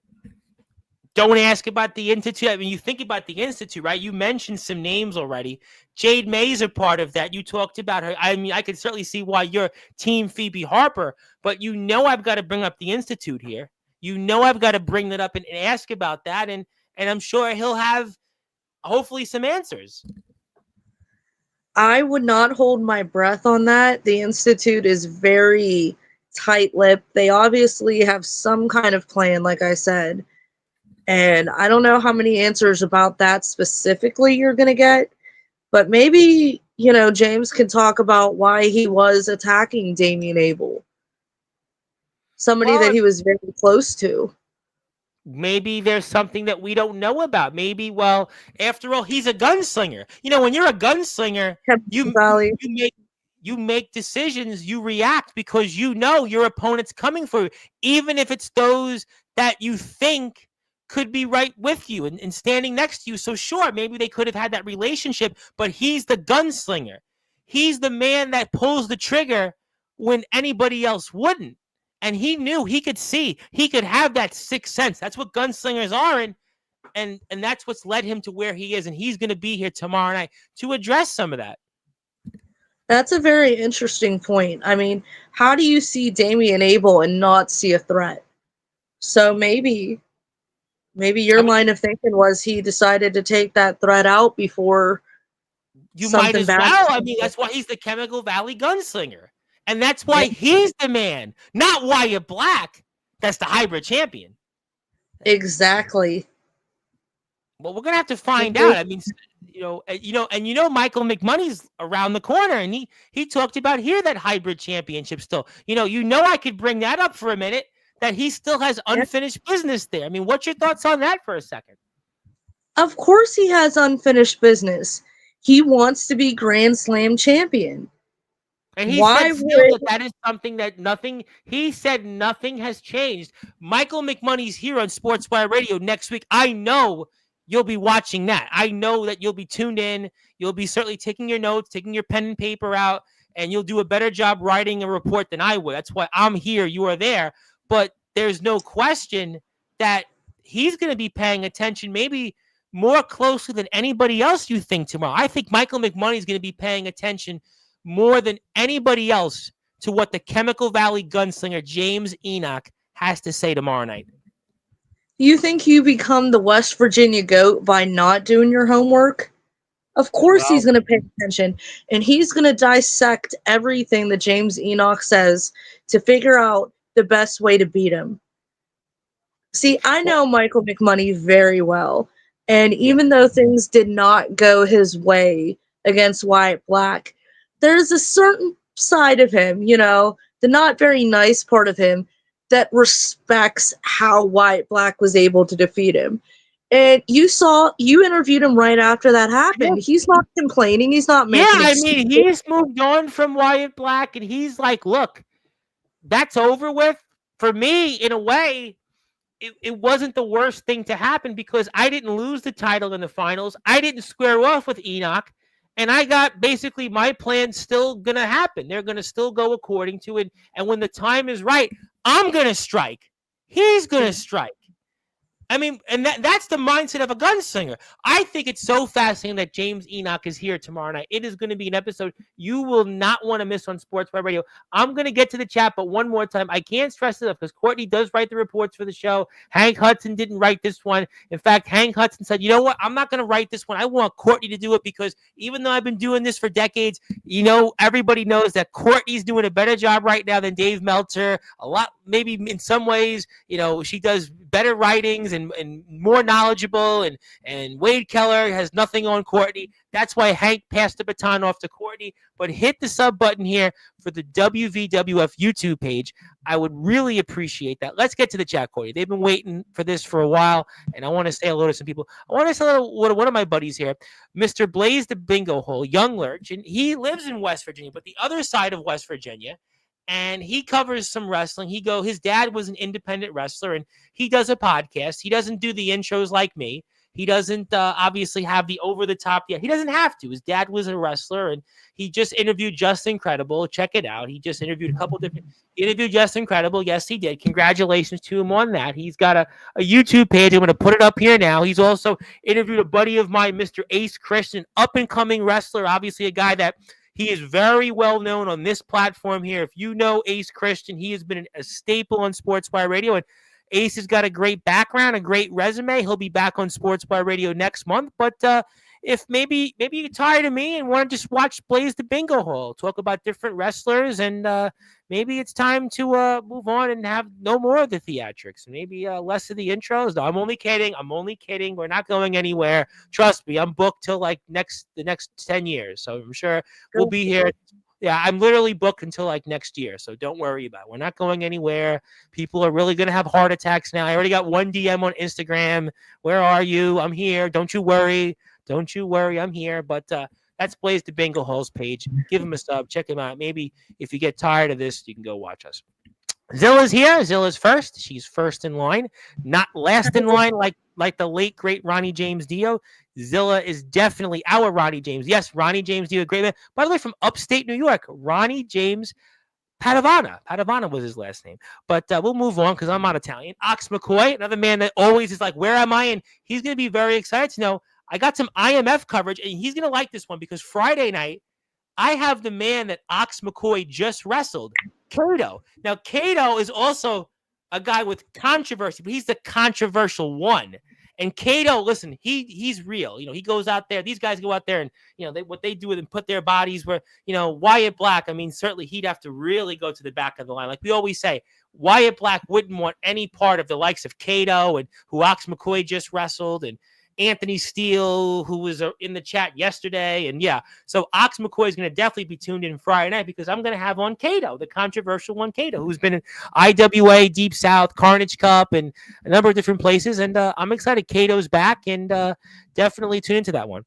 don't ask about the Institute. I mean, you think about the Institute, right? You mentioned some names already. Jade May's a part of that. You talked about her. I mean, I could certainly see why you're Team Phoebe Harper, but I've got to bring up the Institute here. I've got to bring that up and ask about that, and I'm sure he'll have hopefully some answers. I would not hold my breath on that. The Institute is very tight lipped. They obviously have some kind of plan, like I said. And I don't know how many answers about that specifically you're going to get, but maybe, James can talk about why he was attacking Damian Abel, somebody that Well, he was very close to. maybe there's something that we don't know about. Maybe, well, after all, he's a gunslinger. When you're a gunslinger, Chemical you Valley. you make decisions, you react because your opponent's coming for you, even if it's those that you think could be right with you and standing next to you. So sure, maybe they could have had that relationship, but he's the gunslinger. He's the man that pulls the trigger when anybody else wouldn't. And he knew, he could see, he could have that sixth sense. That's what gunslingers are, and that's what's led him to where he is. And he's going to be here tomorrow night to address some of that. That's a very interesting point. I mean, how do you see Damian Abel and not see a threat? So maybe I your mean, line of thinking was he decided to take that threat out before you might something as bad well. I happened. mean, that's why he's the Chemical Valley gunslinger. And that's why he's the man, not Wyatt Black. That's the hybrid champion. Exactly. Well, we're gonna have to find out. I mean, Michael McMoney's around the corner, and he talked about here that hybrid championship still. I could bring that up for a minute. That he still has unfinished business there. I mean, what's your thoughts on that for a second? Of course he has unfinished business. He wants to be Grand Slam champion. And he Why said still would that is something that he said nothing has changed. Michael McMoney's here on Sportswire Radio next week. I know you'll be watching that. I know that you'll be tuned in. You'll be certainly taking your notes, taking your pen and paper out, and you'll do a better job writing a report than I would. That's why I'm here. You are there. But there's no question that he's going to be paying attention maybe more closely than anybody else you think tomorrow. I think Michael McMoney is going to be paying attention more than anybody else to what the Chemical Valley gunslinger James Enoch has to say tomorrow night. you think you become the West Virginia GOAT by not doing your homework? Of course he's Well, going to pay attention, and he's going to dissect everything that James Enoch says to figure out the best way to beat him. See, I know Michael McMoney very well, and yeah. even though things did not go his way against Wyatt Black, there's a certain side of him, the not very nice part of him, that respects how Wyatt Black was able to defeat him. And you interviewed him right after that happened. He's not complaining. He's not Yeah, making I excuses. mean, he's moved on from Wyatt Black, and he's like, look, that's over with. For me, in a way, it wasn't the worst thing to happen because I didn't lose the title in the finals. I didn't square off with Enoch. And I got basically my plan still going to happen. They're going to still go according to it. And when the time is right, I'm going to strike. He's going to strike. I mean, and that's the mindset of a gunslinger. I think it's so fascinating that James Enoch is here tomorrow night. It is going to be an episode you will not want to miss on Sportswire Radio. I'm going to get to the chat, but one more time, I can't stress it enough because Courtney does write the reports for the show. Hank Hudson didn't write this one. In fact, Hank Hudson said, you know what? I'm not going to write this one. I want Courtney to do it because even though I've been doing this for decades, everybody knows that Courtney's doing a better job right now than Dave Meltzer. A lot, maybe in some ways, she does better writings and more knowledgeable, and Wade Keller has nothing on Courtney. That's why Hank passed the baton off to Courtney. But hit the sub button here for the WVWF YouTube page. I would really appreciate that. Let's get to the chat, Courtney. They've been waiting for this for a while, and I want to say hello to some people. I want to say hello to one of my buddies here, Mr. Blaze the Bingo Hole, Young Lurch, and he lives in West Virginia, but the other side of West Virginia. And he covers some wrestling. His dad was an independent wrestler, and he does a podcast. He doesn't do the intros like me. He doesn't obviously have the over-the-top yet. He doesn't have to. His dad was a wrestler, and he just interviewed Just Incredible. Check it out. He just interviewed he interviewed Just Incredible. Yes, he did. Congratulations to him on that. He's got a YouTube page. I'm going to put it up here now. He's also interviewed a buddy of mine, Mr. Ace Christian, up-and-coming wrestler, obviously a guy that he is very well known on this platform here. If you know Ace Christian, he has been a staple on Sportswire Radio, and Ace has got a great background, a great resume. He'll be back on Sportswire Radio next month. But if maybe you're tired of me and want to just watch Blaze the Bingo Hole, talk about different wrestlers, and maybe it's time to move on and have no more of the theatrics, maybe less of the intros. No, I'm only kidding. We're not going anywhere. Trust me, I'm booked till the next 10 years. So I'm sure we'll be here. Yeah, I'm literally booked until next year. So don't worry about it. We're not going anywhere. People are really going to have heart attacks now. I already got one DM on Instagram. Where are you? I'm here. Don't you worry. I'm here. But that's Blaze the Bingo Holes page. Give him a sub. Check him out. Maybe if you get tired of this, you can go watch us. Zilla's here. Zilla's first. She's first in line, not last in line like the late, great Ronnie James Dio. Zilla is definitely our Ronnie James. Yes, Ronnie James Dio, great man. By the way, from upstate New York, Ronnie James Padavana. Padavana was his last name. But we'll move on because I'm not Italian. Ox McCoy, another man that always is like, where am I? And he's going to be very excited to know I got some IMF coverage, and he's going to like this one because Friday night, I have the man that Ox McCoy just wrestled, Kato. Now, Kato is also a guy with controversy, but he's the controversial one. And Kato, listen, he's real. He goes out there. These guys go out there and, what they do with and put their bodies where, Wyatt Black, I mean, certainly he'd have to really go to the back of the line. Like we always say, Wyatt Black wouldn't want any part of the likes of Kato and who Ox McCoy just wrestled and Anthony Steele, who was in the chat yesterday. And yeah, so Ox McCoy is going to definitely be tuned in Friday night because I'm going to have on Kato, the controversial one, Kato, who's been in IWA, Deep South, Carnage Cup, and a number of different places. And I'm excited. Kato's back, and definitely tune into that one.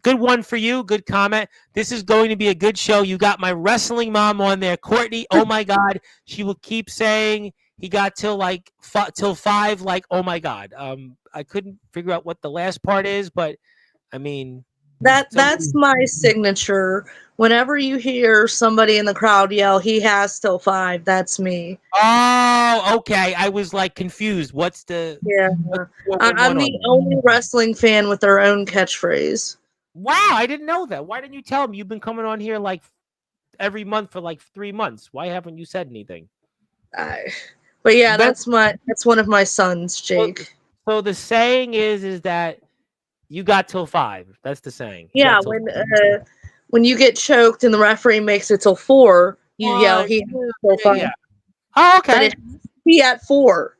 Good one for you. Good comment. This is going to be a good show. You got my wrestling mom on there, Courtney. Oh my God. She will keep saying he got till 5. Like, oh my God. I couldn't figure out what the last part is, but I mean, that's my signature. Whenever you hear somebody in the crowd yell, he has till 5, that's me. Oh, okay. I was confused. What's the... Yeah. I'm the only wrestling fan with their own catchphrase. Wow, I didn't know that. Why didn't you tell me? You've been coming on here every month for 3 months. Why haven't you said anything? But yeah, that's one of my sons, Jake. So the saying is that you got till 5. That's the saying. Yeah, when you get choked and the referee makes it till 4, you yell, he has till 5. Yeah. Oh, okay. But it has to be at 4,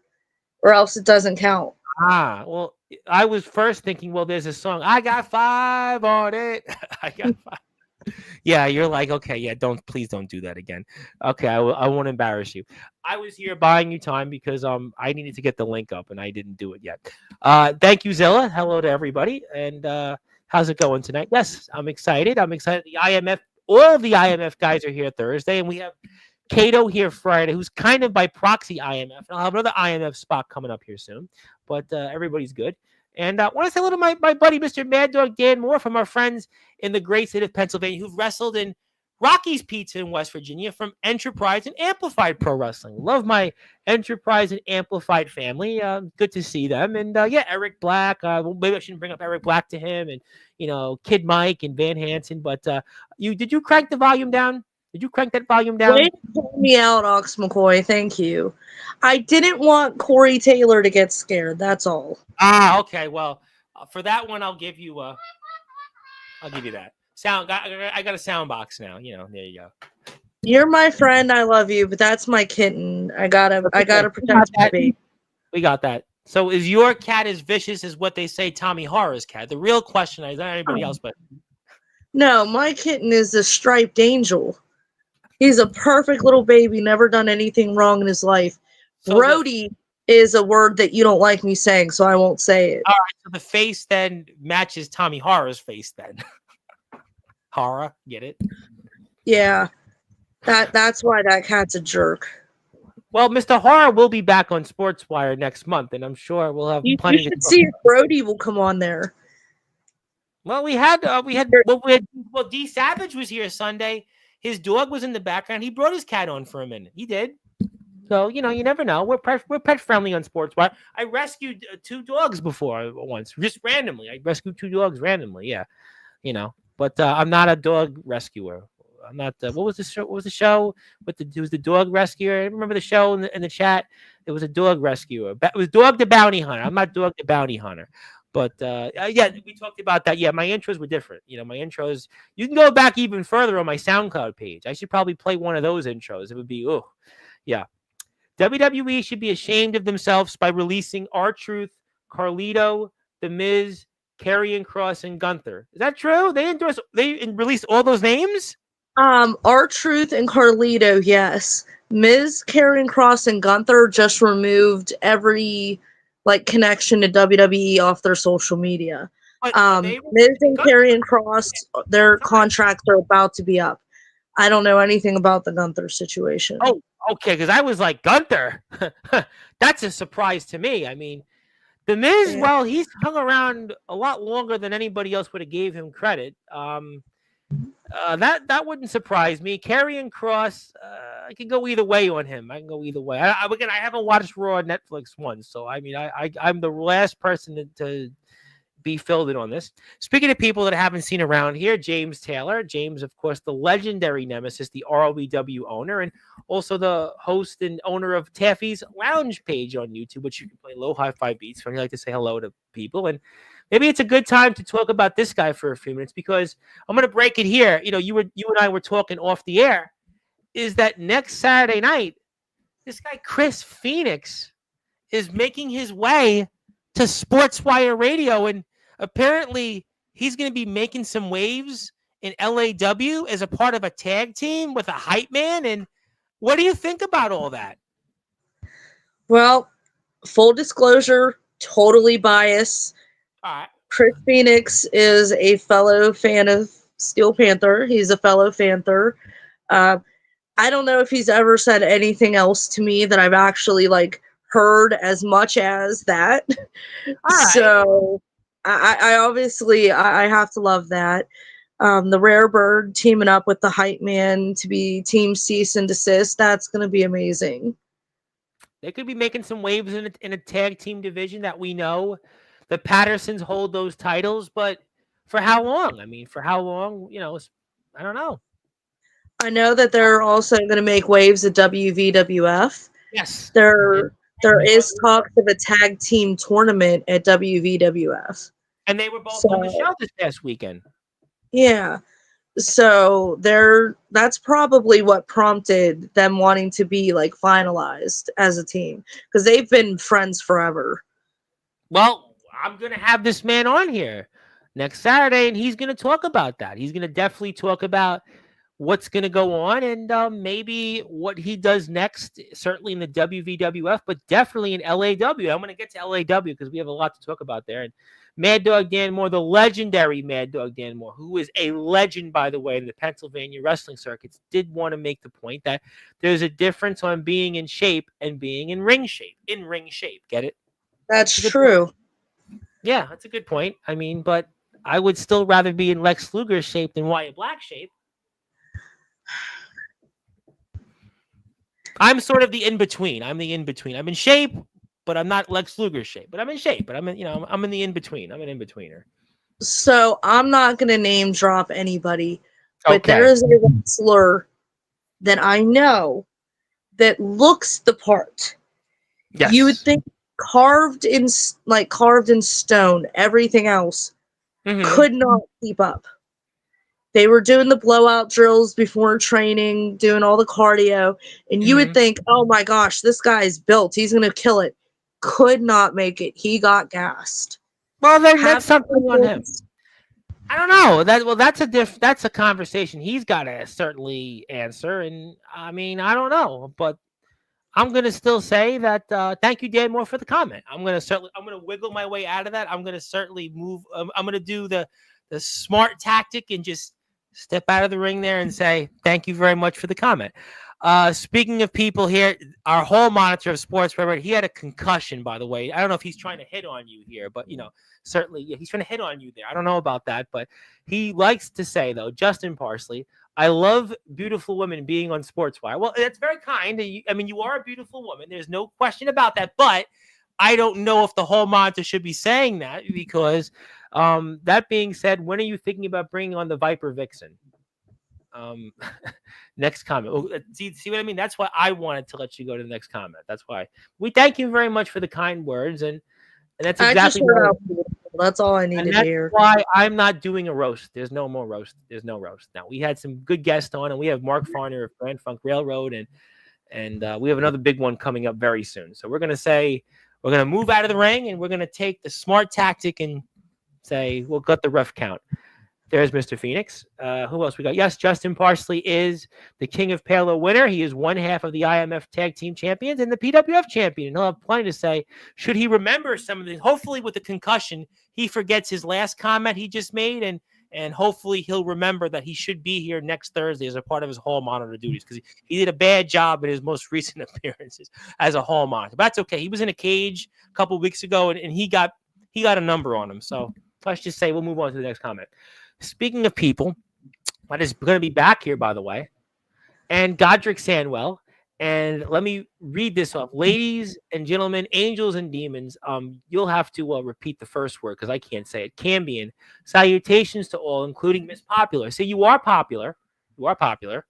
or else it doesn't count. Ah, well, I was first thinking, well, there's a song. I got 5 on it. I got 5. Yeah, you're like, okay, yeah, please don't do that again. Okay, I won't embarrass you. I was here buying you time because I needed to get the link up and I didn't do it yet. Thank you, Zilla. Hello to everybody. And how's it going tonight? Yes, I'm excited. The IMF, all of the IMF guys are here Thursday, and we have Kato here Friday, who's kind of by proxy IMF. I'll have another IMF spot coming up here soon, but everybody's good. And I want to say hello to my buddy, Mr. Mad Dog Dan Moore, from our friends in the great state of Pennsylvania, who've wrestled in Rocky's Pizza in West Virginia from Enterprise and Amplified Pro Wrestling. Love my Enterprise and Amplified family. Good to see them. And yeah, Eric Black. Well, maybe I shouldn't bring up Eric Black to him, and Kid Mike and Van Hansen. But did you crank the volume down? Did you crank that volume down? Way to call me out, Ox McCoy. Thank you. I didn't want Corey Taylor to get scared. That's all. Okay. Well, for that one, I'll give you that. I got a sound box now. There you go. You're my friend. I love you, but that's my kitten. I gotta protect my baby. We got that. So is your cat as vicious as what they say Tommy Horror's cat? The real question is not anybody else, but no, my kitten is a striped angel. He's a perfect little baby, never done anything wrong in his life. So Brody is a word that you don't like me saying, so I won't say it. All right, so the face then matches Tommy Horror's face then. Horror, get it? Yeah. That's why that cat's a jerk. Well, Mr. Horror will be back on Sportswire next month, and I'm sure we'll have plenty. You should see if Brody will come on there. Well, D Savage was here Sunday. His dog was in the background. He brought his cat on for a minute. He did. So, you never know. We're pet friendly on Sportswire. I rescued 2 dogs before once, just randomly. I rescued 2 dogs randomly. Yeah. But I'm not a dog rescuer. I'm not. What was the show? What was the show? It was the dog rescuer. I remember the show in the chat. It was a dog rescuer. It was Dog the Bounty Hunter. I'm not Dog the Bounty Hunter. But yeah, we talked about that. Yeah, my intros were different. My intros. You can go back even further on my SoundCloud page. I should probably play one of those intros. It would be yeah. WWE should be ashamed of themselves by releasing R-Truth, Carlito, The Miz, Karrion Kross, and Gunther. Is that true? They released all those names? R-Truth and Carlito, yes. Miz, Karrion Kross, and Gunther just removed every connection to WWE off their social media. Miz and Karrion Kross, their contracts are about to be up. I don't know anything about the Gunther situation. Oh, okay, because I was like, Gunther? That's a surprise to me. I mean, The Miz, well, he's hung around a lot longer than anybody else would have gave him credit. That wouldn't surprise me. Karrion Kross, I can go either way on him. I can go either way. I haven't watched Raw on Netflix once, so I mean, I'm the last person to be filled in on this. Speaking of people that I haven't seen around here, James Taylor. James, of course, the legendary Nemesis, the ROVW owner, and also the host and owner of Taffy's Lounge page on YouTube, which you can play low hi-fi beats when you like to say hello to people. And maybe it's a good time to talk about this guy for a few minutes, because I'm going to break it here. You and I were talking off the air, is that next Saturday night, this guy, Chris Phoenix, is making his way to Sportswire Radio, and apparently he's going to be making some waves in LAW as a part of a tag team with a hype man. And what do you think about all that? Well, full disclosure, totally biased. All right. Chris Phoenix is a fellow fan of Steel Panther. He's a fellow Panther. I don't know if he's ever said anything else to me that I've actually heard as much as that. Right. So I obviously have to love that. The Rare Bird teaming up with the hype man to be Team Cease and Desist, that's going to be amazing. They could be making some waves in a tag team division that we know the Pattersons hold those titles, but for how long? I mean, for how long? I don't know. I know that they're also going to make waves at WVWF. Yes. There is talks of a tag team tournament at WVWF. And they were both on the show this past weekend. Yeah. So that's probably what prompted them wanting to be finalized as a team, because they've been friends forever. Well, I'm going to have this man on here next Saturday, and he's going to talk about that. He's going to definitely talk about what's going to go on, and maybe what he does next, certainly in the WVWF, but definitely in LAW. I'm going to get to LAW because we have a lot to talk about there. And Mad Dog Dan Moore, the legendary Mad Dog Dan Moore, who is a legend, by the way, in the Pennsylvania wrestling circuits, did want to make the point that there's a difference on being in shape and being in ring shape. In ring shape, get it? That's true. Point. Yeah, that's a good point. I mean, but I would still rather be in Lex Luger shape than Wyatt Black shape. I'm sort of the in-between. I'm the in-between. I'm in shape, but I'm not Lex Luger's shape. But I'm in shape. But I'm in, I'm in the in-between. I'm an in-betweener. So I'm not going to name drop anybody, but there Okay. is a wrestler that I know that looks the part. You would Yes. think carved in stone, everything else Mm-hmm. could not keep up. They were doing the blowout drills before training, doing all the cardio, and you would Mm-hmm. think, oh my gosh, this guy's built. He's going to kill it. Could not make it. He got gassed. Well, then Have that's something on him. confidence. I don't know. That's a conversation he's got to certainly answer. And I mean, I don't know, but I'm gonna still say that. Thank you, Dan Moore, for the comment. I'm gonna wiggle my way out of that. I'm gonna certainly move. I'm gonna do the smart tactic and just step out of the ring there and say thank you very much for the comment. Speaking of people here, our hall monitor of Sportzwire, he had a concussion, by the way. I don't know if he's trying to hit on you here, but certainly, yeah, he's trying to hit on you there. I don't know about that, but he likes to say, though, Justin Parsley, I love beautiful women being on Sportswire. Well, that's very kind. I mean, you are a beautiful woman. There's no question about that. But I don't know if the hall monitor should be saying that because, that being said, when are you thinking about bringing on the Viper Vixen? Next comment. See what I mean? That's why I wanted to let you go to the next comment. That's why we thank you very much for the kind words, and that's I just exactly heard why. how beautiful. That's all I needed And to that's hear. why I'm not doing a roast. There's no more roast. There's no roast. Now we had some good guests on, and we have Mark Farner of Grand Funk Railroad, and we have another big one coming up very soon. So we're gonna move out of the ring, and we're gonna take the smart tactic and say we'll cut the rough count. There's Mr. Phoenix. Who else we got? Yes, Justin Parsley is the King of Palo winner. He is one half of the IMF Tag Team Champions and the PWF Champion. And he'll have plenty to say. Should he remember some of these? Hopefully, with the concussion, he forgets his last comment he just made, and hopefully he'll remember that he should be here next Thursday as a part of his hall monitor duties because he did a bad job in his most recent appearances as a hall monitor. But that's okay. He was in a cage a couple of weeks ago, and he got a number on him. So let's just say we'll move on to the next comment. Speaking of people, that is going to be back here, by the way, and Godric Sandwell. And let me read this off. Ladies and gentlemen, angels and demons, you'll have to repeat the first word because I can't say it. Cambion. Salutations to all, including Miss Popular. So you are popular. You are popular.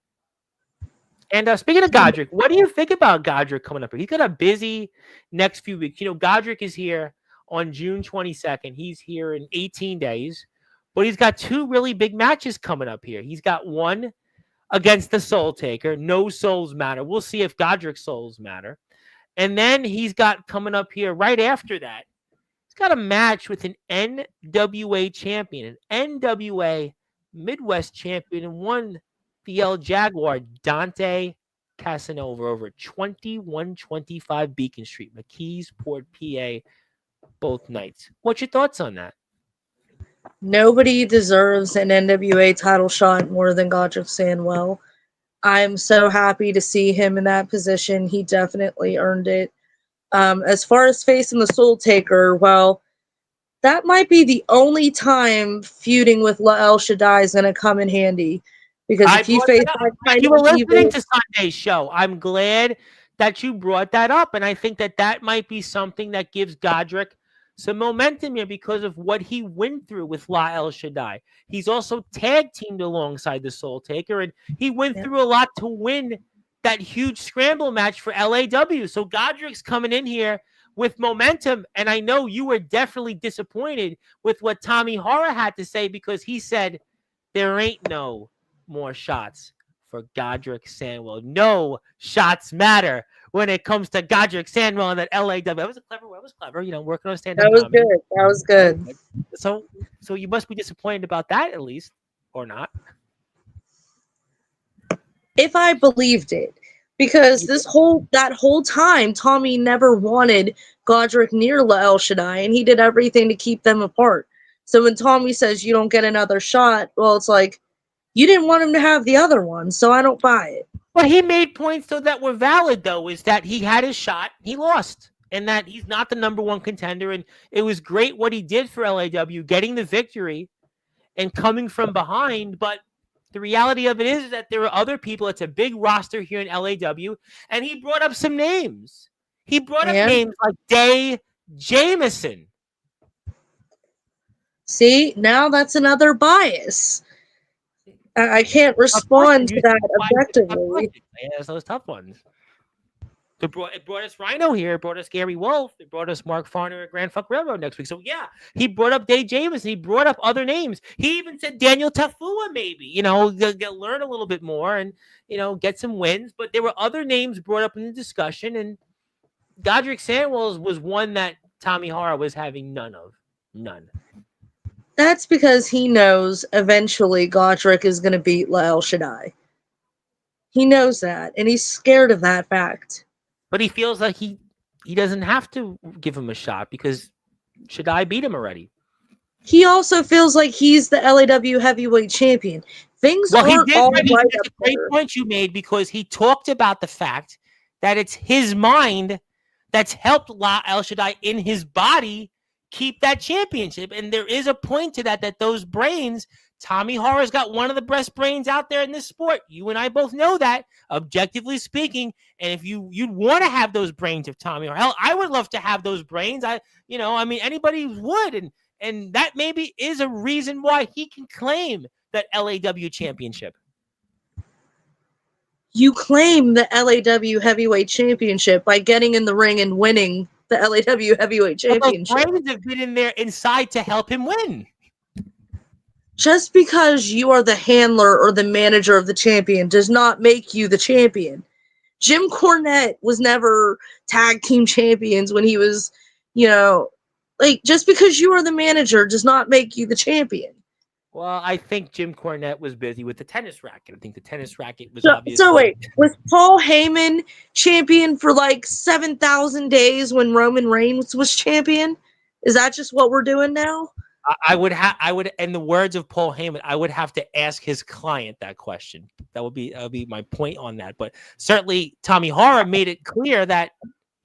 And speaking of Godric, what do you think about Godric coming up here? He's got a busy next few weeks. Godric is here on June 22nd. He's here in 18 days. But he's got two really big matches coming up here. He's got one against the Soul Taker. No souls matter. We'll see if Godric's souls matter. And then he's got coming up here right after that. He's got a match with an NWA champion, an NWA Midwest champion, and one the El Jaguar, Dante Casanova, over at 2125 Beacon Street, McKeesport, PA, both nights. What's your thoughts on that? Nobody deserves an NWA title shot more than Godric Sandwell. I'm so happy to see him in that position. He definitely earned it. As far as facing the Soul Taker, well, that might be the only time feuding with La El Shaddai is going to come in handy. Because I if you brought face that up. that kind You were of listening evil, to Sunday's show. I'm glad that you brought that up, and I think that might be something that gives Godric some momentum here because of what he went through with La El Shaddai. He's also tag teamed alongside the Soul Taker, and he went yeah. through a lot to win that huge scramble match for LAW. So Godric's coming in here with momentum, and I know you were definitely disappointed with what Tommy Hara had to say because he said there ain't no more shots for Godric Sandwell. No shots matter when it comes to Godric Sandwell and that LAW. That was clever. Working on stand-up That was comedy. good. That was good. So you must be disappointed about that at least, or not? If I believed it. Because that whole time, Tommy never wanted Godric near La El Shaddai, and he did everything to keep them apart. So when Tommy says you don't get another shot, well, it's like, you didn't want him to have the other one, so I don't buy it. Well, he made points though that were valid. Though is that he had his shot, he lost, and that he's not the number one contender. And it was great what he did for LAW, getting the victory and coming from behind. But The reality of it is that there are other people. It's a big roster here in LAW, and he brought up some names. He brought up Yeah. names like Day Jameson. See, now that's another bias. I can't respond to that objectively. Yeah, those tough ones. It brought us Rhino here. It brought us Gary Wolf. It brought us Mark Farner at Grand Funk Railroad next week. So, yeah, he brought up Dave Jameson. He brought up other names. He even said Daniel Tafua, maybe, learn a little bit more and, get some wins. But there were other names brought up in the discussion. And Godric Samuels was one that Tommy Hara was having none of. None. That's because he knows eventually Godric is going to beat La El Shaddai. He knows that, and he's scared of that fact. But he feels like he doesn't have to give him a shot because Shaddai beat him already. He also feels like he's the LAW heavyweight champion. Things aren't all right. That's a great point you made because he talked about the fact that it's his mind that's helped La El Shaddai in his body keep that championship. And there is a point to that those brains, Tommy Hara's got one of the best brains out there in this sport. You and I both know that, objectively speaking. And if you'd want to have those brains of Tommy Hara, hell, I would love to have those brains. Anybody would. And that maybe is a reason why he can claim that LAW championship. You claim the LAW heavyweight championship by getting in the ring and winning the LAW heavyweight championship. But those brains have been in there inside to help him win. Just because you are the handler or the manager of the champion does not make you the champion. Jim Cornette was never tag team champions when he was, just because you are the manager does not make you the champion. Well, I think Jim Cornette was busy with the tennis racket. I think the tennis racket was obviously... So wait, was Paul Heyman champion for 7,000 days when Roman Reigns was champion? Is that just what we're doing now? I would, in the words of Paul Heyman, I would have to ask his client that question. That would be my point on that. But certainly, Tommy Hara made it clear that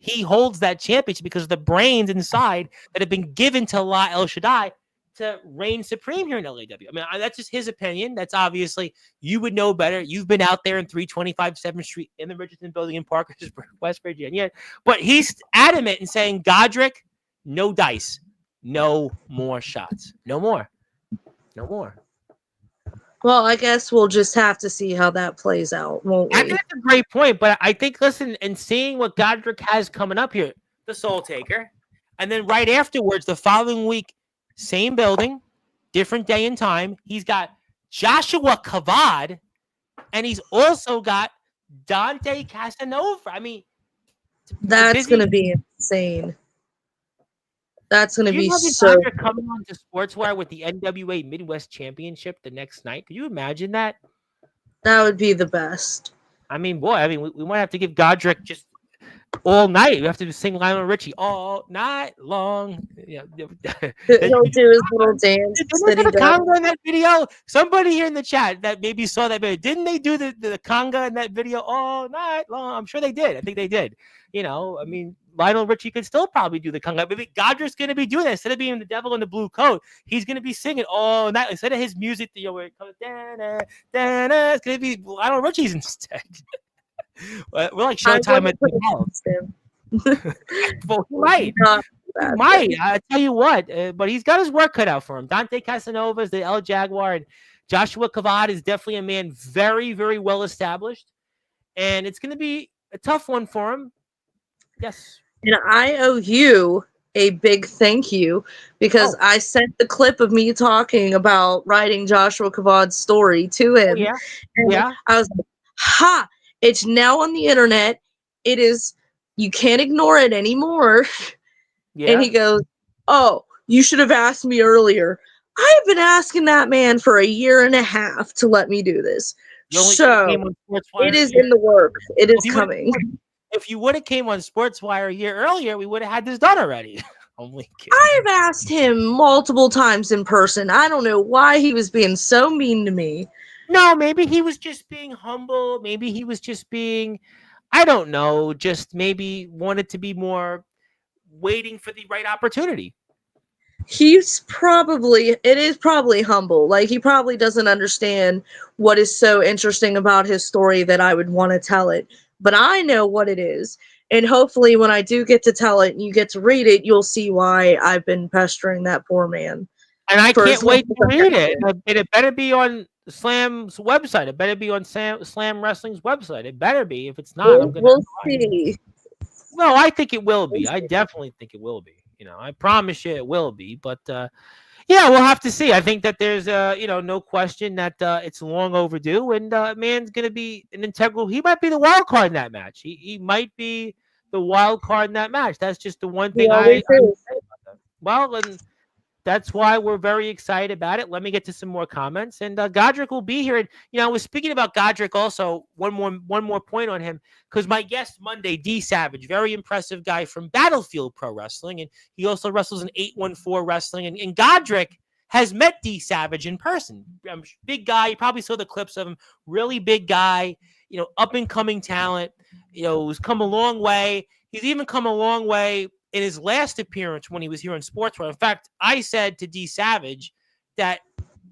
he holds that championship because of the brains inside that have been given to La El Shaddai to reign supreme here in LAW. I mean, that's just his opinion. That's obviously, you would know better. You've been out there in 325 7th Street in the Richardson Building in Parkersburg, West Virginia. But he's adamant in saying, Godric, no dice. No more shots. No more. No more. Well, I guess we'll just have to see how that plays out, won't we? I think that's a great point, but I think, listen, and seeing what Godric has coming up here, the Soul Taker, and then right afterwards, the following week, same building, different day and time, he's got Joshua Kavad, and he's also got Dante Casanova. I mean, that's going to be insane. That's going to be so. Coming on to Sportswire with the NWA Midwest Championship the next night. Could you imagine that? That would be the best. I mean, boy, we might have to give Godric just all night. We have to sing Lionel Richie all night long. Yeah, he'll do his little dance. Didn't they do the conga in that video? Somebody here in the chat that maybe saw that video. Didn't they do the conga in that video all night long? I'm sure they did. I think they did. I mean, Lionel Richie could still probably do the conga. Maybe Godric's going to be doing that. Instead of being the devil in the blue coat, he's going to be singing all night. Instead of his music, where it comes, da-na, da-na, it's going to be Lionel Richie's instead. We're like Showtime at the house. Well, he might. I tell you what, but he's got his work cut out for him. Dante Casanova is the El Jaguar, and Joshua Kavad is definitely a man very, very well established, and it's going to be a tough one for him. Yes. And I owe you a big thank you because I sent the clip of me talking about writing Joshua Kavad's story to him. Yeah. And I was like, ha! It's now on the internet. It is, you can't ignore it anymore. Yeah. And he goes, oh, you should have asked me earlier. I've been asking that man for 1.5 years to let me do this. So it is in the works. It is coming. If you would have came on Sportswire a year earlier, we would have had this done already. Only kidding. I've asked him multiple times in person. I don't know why he was being so mean to me. No, maybe he was just being humble. Maybe he was just being, I don't know, just maybe wanted to be more waiting for the right opportunity. it is probably humble. Like, he probably doesn't understand what is so interesting about his story that I would want to tell it. But I know what it is. And hopefully, when I do get to tell it and you get to read it, you'll see why I've been pestering that poor man And I for as can't long wait as to I read have it. been. And it better be on Slam's website. It better be on Slam Wrestling's website. It better be. If it's not, I'm gonna We'll cry. see. Well, I think it will We'll be. I see. definitely think it will be. I promise you it will be. But yeah, we'll have to see. I think that there's no question that it's long overdue, and man's gonna be an integral. He might be the wild card in that match. He might be the wild card in that match. That's just the one He thing I always would is. say about that. Well, and that's why we're very excited about it. Let me get to some more comments, and Godric will be here. And I was speaking about Godric also. One more point on him, because my guest Monday, D Savage, very impressive guy from Battlefield Pro Wrestling, and he also wrestles in 814 Wrestling. And Godric has met D Savage in person. Big guy. You probably saw the clips of him. Really big guy. Up and coming talent. Who's come a long way. He's even come a long way in his last appearance when he was here on Sportswire. In fact, I said to D Savage that,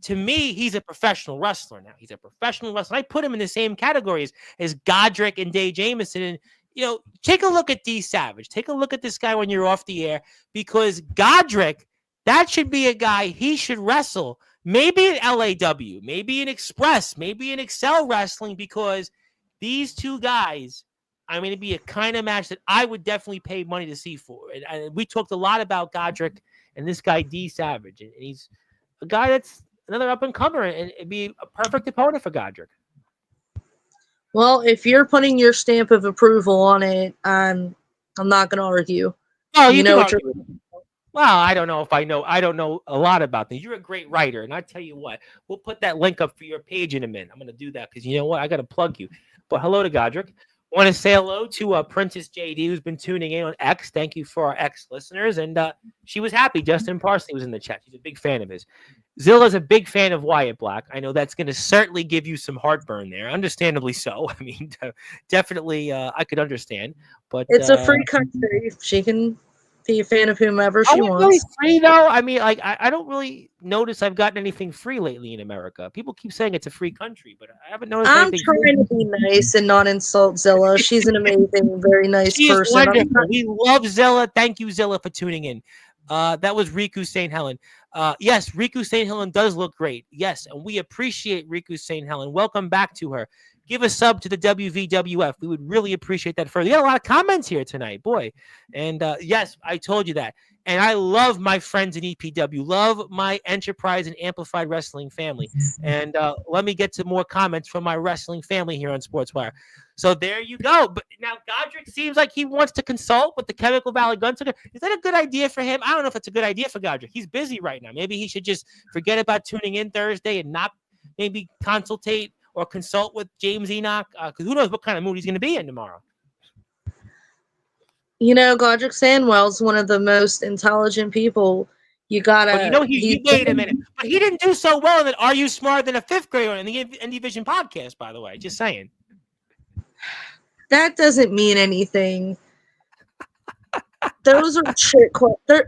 to me, he's a professional wrestler now. He's a professional wrestler. I put him in the same categories as Godric and Dave Jamieson. And, take a look at D Savage. Take a look at this guy when you're off the air, because Godric, that should be a guy he should wrestle. Maybe in LAW, maybe in Express, maybe in Excel Wrestling, because these two guys, it'd be a kind of match that I would definitely pay money to see for. And we talked a lot about Godric and this guy, D Savage. And he's a guy that's another up-and-comer, and it'd be a perfect opponent for Godric. Well, if you're putting your stamp of approval on it, I'm not going to argue. Oh, You you can know what you're. argue with him. Well, I don't know if I know. I don't know a lot about things. You're a great writer, and I tell you what, we'll put that link up for your page in a minute. I'm going to do that because you know what? I got to plug you. But hello to Godric. Want to say hello to Princess JD, who's been tuning in on X. Thank you for our X listeners. And she was happy. Justin Parsley was in the chat. She's a big fan of his. Zilla's a big fan of Wyatt Black. I know that's going to certainly give you some heartburn there. Understandably so. Definitely, I could understand. But It's a free country. She can be a fan of whomever are she we really wants. free though? I don't really notice I've gotten anything free lately in America. People keep saying it's a free country, but I haven't noticed I'm anything trying to free. be nice and not insult Zilla. She's an amazing, very nice She is person. wonderful. We love Zilla. Thank you, Zilla, for tuning in. That was Riku St. Helen. Yes, Riku St. Helen does look great. Yes, and we appreciate Riku St. Helen. Welcome back to her. Give a sub to the WVWF. We would really appreciate that further. We got a lot of comments here tonight, boy. And yes, I told you that. And I love my friends in EPW. Love my Enterprise and Amplified Wrestling family. And let me get to more comments from my wrestling family here on Sportswire. So there you go. But now Godric seems like he wants to consult with the Chemical Valley Gunslinger. Is that a good idea for him? I don't know if it's a good idea for Godric. He's busy right now. Maybe he should just forget about tuning in Thursday and not maybe consultate or consult with James Enoch, because who knows what kind of mood he's going to be in tomorrow. Godric Sandwell's one of the most intelligent people. You gotta. But wait a minute. But he didn't do so well in that Are You Smarter Than a Fifth Grader in the Indie Vision podcast, by the way. Just saying. That doesn't mean anything. Those are trick questions.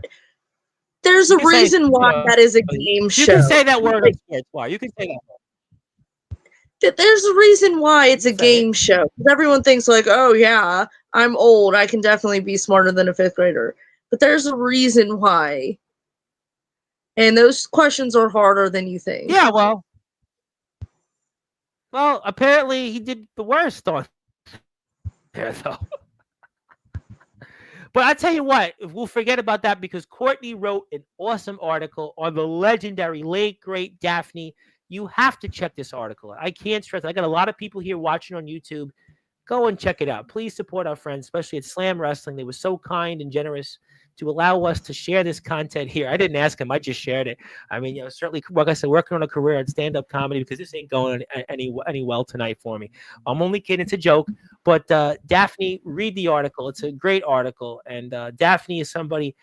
There's a reason why that is a game show. You can say that word on Sportswire. You can say that word. There's a reason why it's a game show. Everyone thinks like, oh yeah, I'm old. I can definitely be smarter than a fifth grader. But there's a reason why. And those questions are harder than you think. Yeah, well, apparently he did the worst on there, though. But I tell you what, we'll forget about that because Courtney wrote an awesome article on the legendary late, great Daphne. You have to check this article out. I can't stress it. I got a lot of people here watching on YouTube. Go and check it out. Please support our friends, especially at Slam Wrestling. They were so kind and generous to allow us to share this content here. I didn't ask them. I just shared it. Certainly, like I said, working on a career in stand-up comedy because this ain't going any well tonight for me. I'm only kidding. It's a joke. But Daphne, read the article. It's a great article. And Daphne is somebody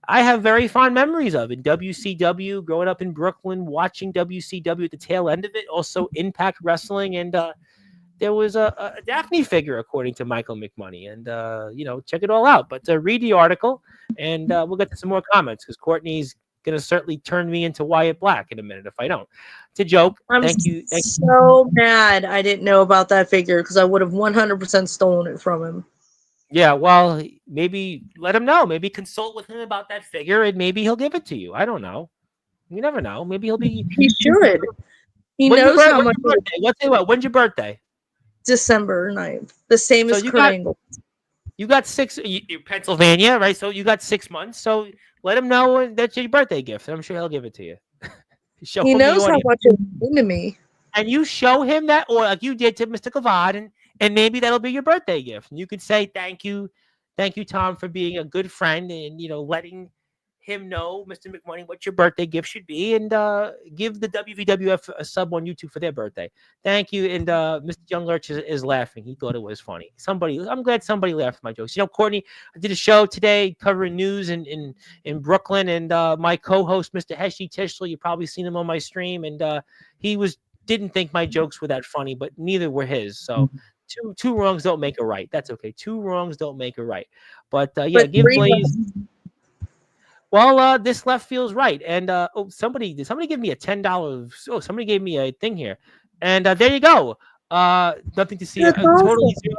I have very fond memories of in WCW, growing up in Brooklyn, watching WCW at the tail end of it, also Impact Wrestling. And there was a Daphne figure, according to Michael McMoney. And, check it all out. But read the article, and we'll get to some more comments because Courtney's going to certainly turn me into Wyatt Black in a minute if I don't. It's a joke. I'm Thank you. so mad I didn't know about that figure because I would have 100% stolen it from him. Yeah, well, maybe let him know. Maybe consult with him about that figure, and maybe he'll give it to you. I don't know. You never know. Maybe he'll be. He should. He When's knows how much. your birthday? Let's say what? When's your birthday? December 9th. The same So as Kurt Angle. You got you're Pennsylvania, right? So you got 6 months. So let him know that's your birthday gift. I'm sure he'll give it to you. Show He him knows the how audio. much it means to me. And you show him that, or like you did to Mr. Kavad, and maybe that'll be your birthday gift. And you could say thank you, Tom, for being a good friend, and letting him know, Mr. McMoney, what your birthday gift should be, and give the WVWF a sub on YouTube for their birthday. Thank you. And Mr. Young Lurch is laughing. He thought it was funny. I'm glad somebody laughed at my jokes. Courtney, I did a show today covering news in Brooklyn, and my co-host, Mr. Heshi Tishley, you probably seen him on my stream, and he didn't think my jokes were that funny, but neither were his. So two wrongs don't make a right. That's okay. Two wrongs don't make a right. But give Blaze. Well, this left feels right. And somebody gave me a $10. Oh, somebody gave me a thing here. And there you go. Nothing to see. Totally zero.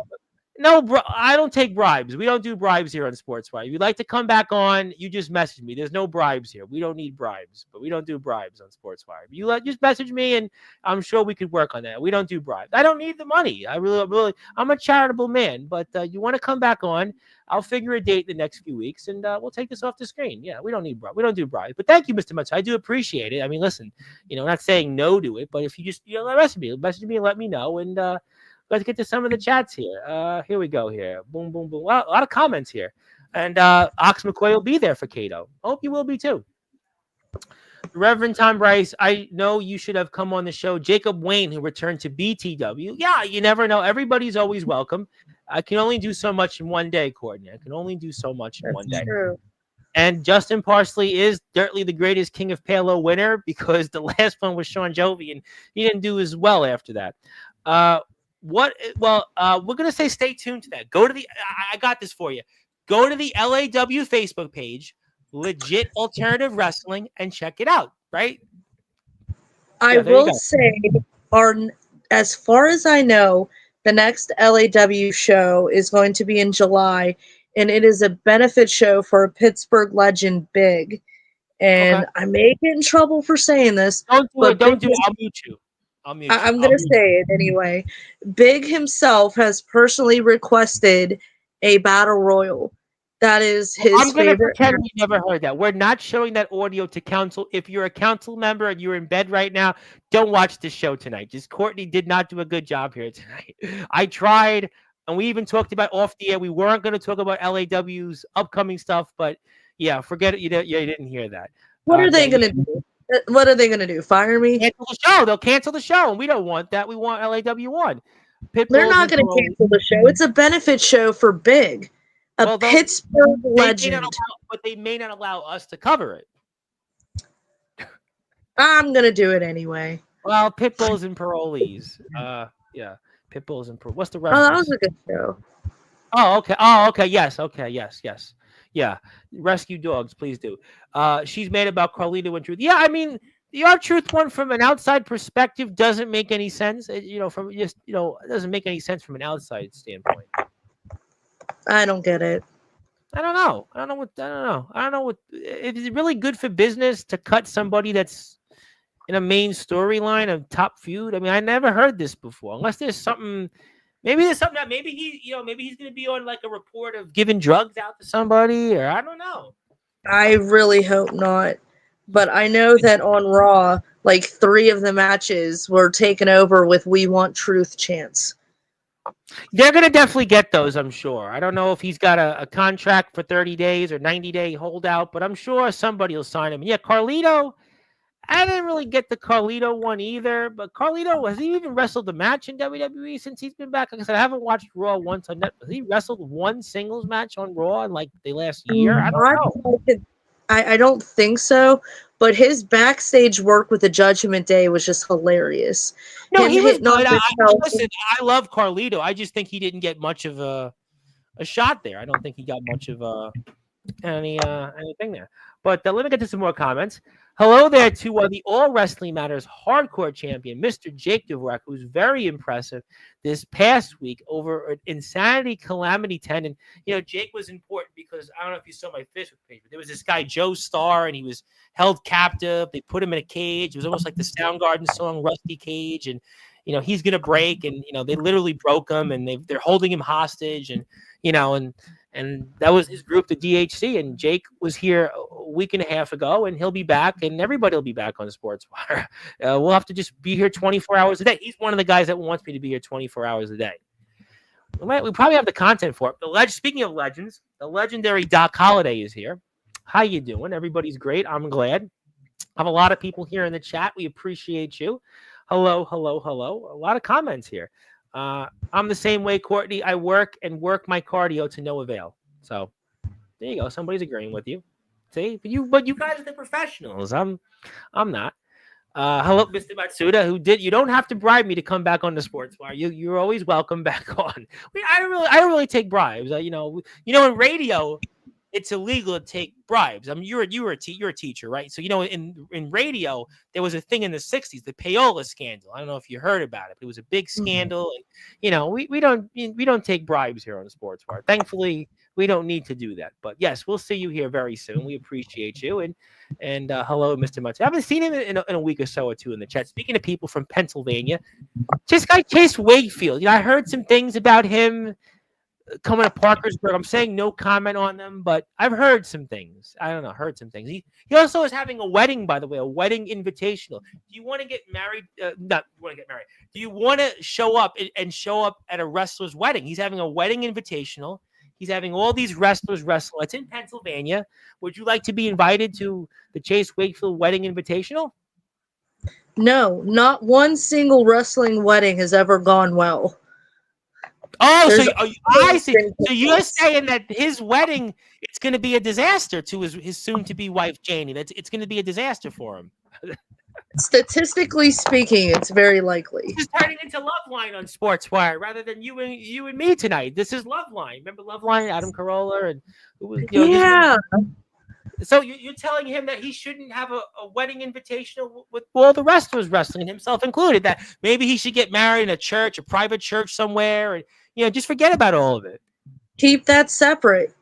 No, I don't take bribes. We don't do bribes here on Sportzwire. If you'd like to come back on, you just message me. There's no bribes here. We don't need bribes, but we don't do bribes on Sportzwire. You just message me, and I'm sure we could work on that. We don't do bribes. I don't need the money. I really, I'm a charitable man. But you want to come back on? I'll figure a date in the next few weeks, and we'll take this off the screen. Yeah, we don't need bribes. We don't do bribes. But thank you, Mr. Mutz. I do appreciate it. I mean, listen, I'm not saying no to it, but if you just message me and let me know, and let's get to some of the chats here. Here we go here. Boom, boom, boom. Wow, a lot of comments here. And Ox McCoy will be there for Cato. I hope you will be too. Reverend Tom Bryce, I know you should have come on the show. Jacob Wayne, who returned to BTW. Yeah, you never know. Everybody's always welcome. I can only do so much in one day, Courtney. I can only do so much in one day. True. And Justin Parsley is certainly the greatest King of Palo winner because the last one was Sean Jovi, and he didn't do as well after that. We're going to say stay tuned to that. Go to I got this for you. Go to the LAW Facebook page, Legit Alternative Wrestling, and check it out, right? I will say, as far as I know, the next LAW show is going to be in July, and it is a benefit show for a Pittsburgh legend, Big. And I may get in trouble for saying this. Don't do it. I'll mute you. I'm going to say it anyway. Big himself has personally requested a battle royal. That is his favorite. I'm going to pretend we never heard that. We're not showing that audio to council. If you're a council member and you're in bed right now, don't watch the show tonight. Just Courtney did not do a good job here tonight. I tried, and we even talked about off the air. We weren't going to talk about LAW's upcoming stuff, but yeah, forget it. You didn't hear that. What are they going to do? What are they going to do? Fire me? Cancel the show. They'll cancel the show, and we don't want that. We want LAW1. They're not going to cancel the show. It's a benefit show for Big. Pittsburgh legend. But they may not allow us to cover it. I'm going to do it anyway. Well, Pitbulls and Parolees. Yeah. Pitbulls and Parolees. What's the reference? Oh, that was a good show. Oh, okay. Yes. Okay. Yes. Yeah. Rescue dogs, please do. She's mad about Carlito and Truth. Yeah, I mean, the R-Truth one from an outside perspective doesn't make any sense. It doesn't make any sense from an outside standpoint. I don't get it. I don't know. I don't know what. Is it really good for business to cut somebody that's in a main storyline of Top Feud? I mean, I never heard this before. Unless there's something. Maybe there's something that maybe he's going to be on like a report of giving drugs out to somebody, or I don't know. I really hope not. But I know that on Raw, like 3 of the matches were taken over with "We Want Truth" chants. They're going to definitely get those, I'm sure. I don't know if he's got a contract for 30 days or 90-day holdout, but I'm sure somebody will sign him. Yeah, Carlito. I didn't really get the Carlito one either, but Carlito, has he even wrestled a match in WWE since he's been back? Like I said, I haven't watched Raw once on Netflix. Has he wrestled one singles match on Raw in like the last year? I don't know. I don't think so, but his backstage work with the Judgment Day was just hilarious. No, he was good. Listen, I love Carlito. I just think he didn't get much of a shot there. I don't think he got much of a anything there. But let me get to some more comments. Hello there to the All Wrestling Matters hardcore champion, Mr. Jake Dvorak, who's very impressive this past week over an Insanity Calamity 10. And, Jake was important because I don't know if you saw my Facebook page, but there was this guy, Joe Starr, and he was held captive. They put him in a cage. It was almost like the Soundgarden song, Rusty Cage. And, he's going to break. And, they literally broke him and they're holding him hostage. And, and that was his group, the DHC. And Jake was here a week and a half ago, and he'll be back, and everybody will be back on Sportswire. We'll have to just be here 24 hours a day. He's one of the guys that wants me to be here 24 hours a day. We probably have the content for it. Speaking of legends, the legendary Doc Holliday is here. How you doing? Everybody's great. I'm glad. I have a lot of people here in the chat. We appreciate you. Hello, hello, hello. A lot of comments here. I'm the same way, Courtney. I work my cardio to no avail. So there you go. Somebody's agreeing with you. See, but you guys are the professionals. I'm not. Hello, Mr. Matsuda, you don't have to bribe me to come back on the Sportswire. You're always welcome back on. I don't really take bribes. In radio, it's illegal to take bribes. I mean, you're a teacher, right? So in radio, there was a thing in the '60s, the payola scandal. I don't know if you heard about it, but it was a big scandal. And we don't take bribes here on Sportswire. Thankfully, we don't need to do that. But yes, we'll see you here very soon. We appreciate you. And hello, Mr. Mutz. I haven't seen him in a week or so or two in the chat. Speaking of people from Pennsylvania, this guy Chase Wakefield. I heard some things about him coming to Parkersburg. I'm saying no comment on them, but I've heard some things. I don't know, heard some things. He also is having a wedding, by the way, a wedding invitational. Do you want to get married? Not want to get married. Do you want to show up at a wrestler's wedding? He's having a wedding invitational. He's having all these wrestlers wrestle. It's in Pennsylvania. Would you like to be invited to the Chase Wakefield wedding invitational? No, not one single wrestling wedding has ever gone well. Oh, I see. So you're saying that his wedding, it's going to be a disaster to his soon-to-be wife, Janie. It's going to be a disaster for him. Statistically speaking, it's very likely. This is turning into Loveline on Sportswire rather than you and me tonight. This is Loveline. Remember Loveline, Adam Carolla, and yeah. So you're telling him that he shouldn't have a wedding invitational with all the wrestlers wrestling, himself included, that maybe he should get married in a church, a private church somewhere, and just forget about all of it. Keep that separate.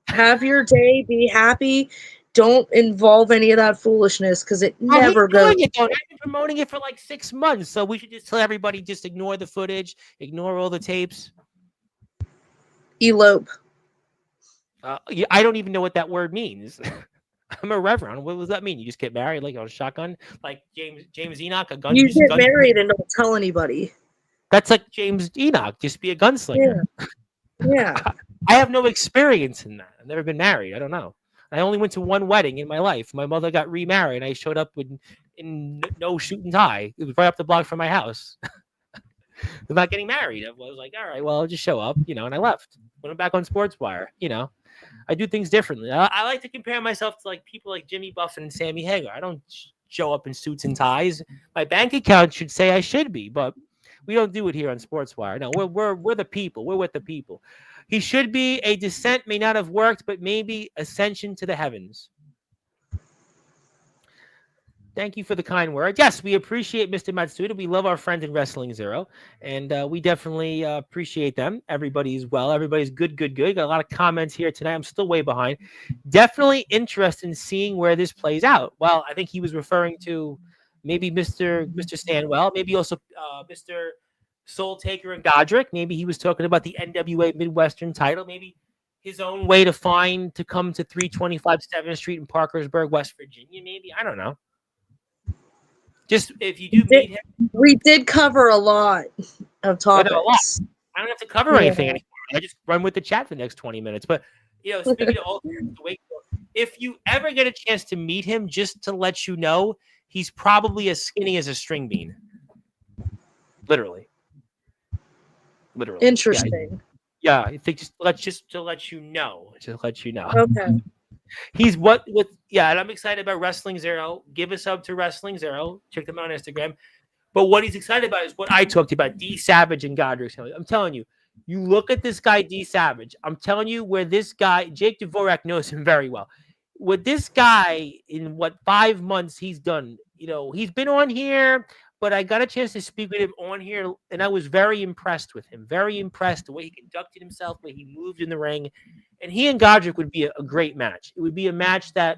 Have your day. Be happy. Don't involve any of that foolishness because it never goes. I've been promoting it for like 6 months, so we should just tell everybody just ignore the footage, ignore all the tapes. Elope. I don't even know what that word means. I'm a reverend. What does that mean? You just get married like on a shotgun, like James Enoch, a gun. You get married and don't tell anybody. That's like James Enoch. Just be a gunslinger. Yeah. I have no experience in that. I've never been married. I don't know. I only went to one wedding in my life. My mother got remarried, and I showed up in no suit and tie. It was right up the block from my house. I'm not getting married. I was like, all right, well, I'll just show up, and I left. Went back on Sportswire, I do things differently. I like to compare myself to like people like Jimmy Buffett and Sammy Hagar. I don't show up in suits and ties. My bank account should say I should be, but we don't do it here on Sportswire. No, we're the people. We're with the people. He should be a descent, may not have worked, but maybe ascension to the heavens. Thank you for the kind word. Yes, we appreciate Mr. Matsuda. We love our friends in Wrestling Zero, and we definitely appreciate them. Everybody's well. Everybody's good. Got a lot of comments here tonight. I'm still way behind. Definitely interested in seeing where this plays out. Well, I think he was referring to maybe Mr. Stanwell, maybe also Mr. Soul Taker and Godric. Maybe he was talking about the NWA Midwestern title. Maybe his own way to come to 325 7th Street in Parkersburg, West Virginia. Maybe, I don't know. Just if you do meet him. We did cover a lot of topics. I don't have to cover anything anymore. I just run with the chat for the next 20 minutes. But, speaking of all if you ever get a chance to meet him, just to let you know, he's probably as skinny as a string bean. Literally. Interesting. Yeah. I think just to let you know. Okay. He's and I'm excited about Wrestling Zero. Give a sub to Wrestling Zero. Check them out on Instagram. But what he's excited about is what I talked about, D Savage and Godric. I'm telling you, You look at this guy, D Savage. I'm telling you, where this guy, Jake Dvorak knows him very well. With this guy, in what 5 months he's done, he's been on here, but I got a chance to speak with him on here, and I was very impressed with him. Very impressed the way he conducted himself, the way he moved in the ring, and he and Godric would be a great match. It would be a match that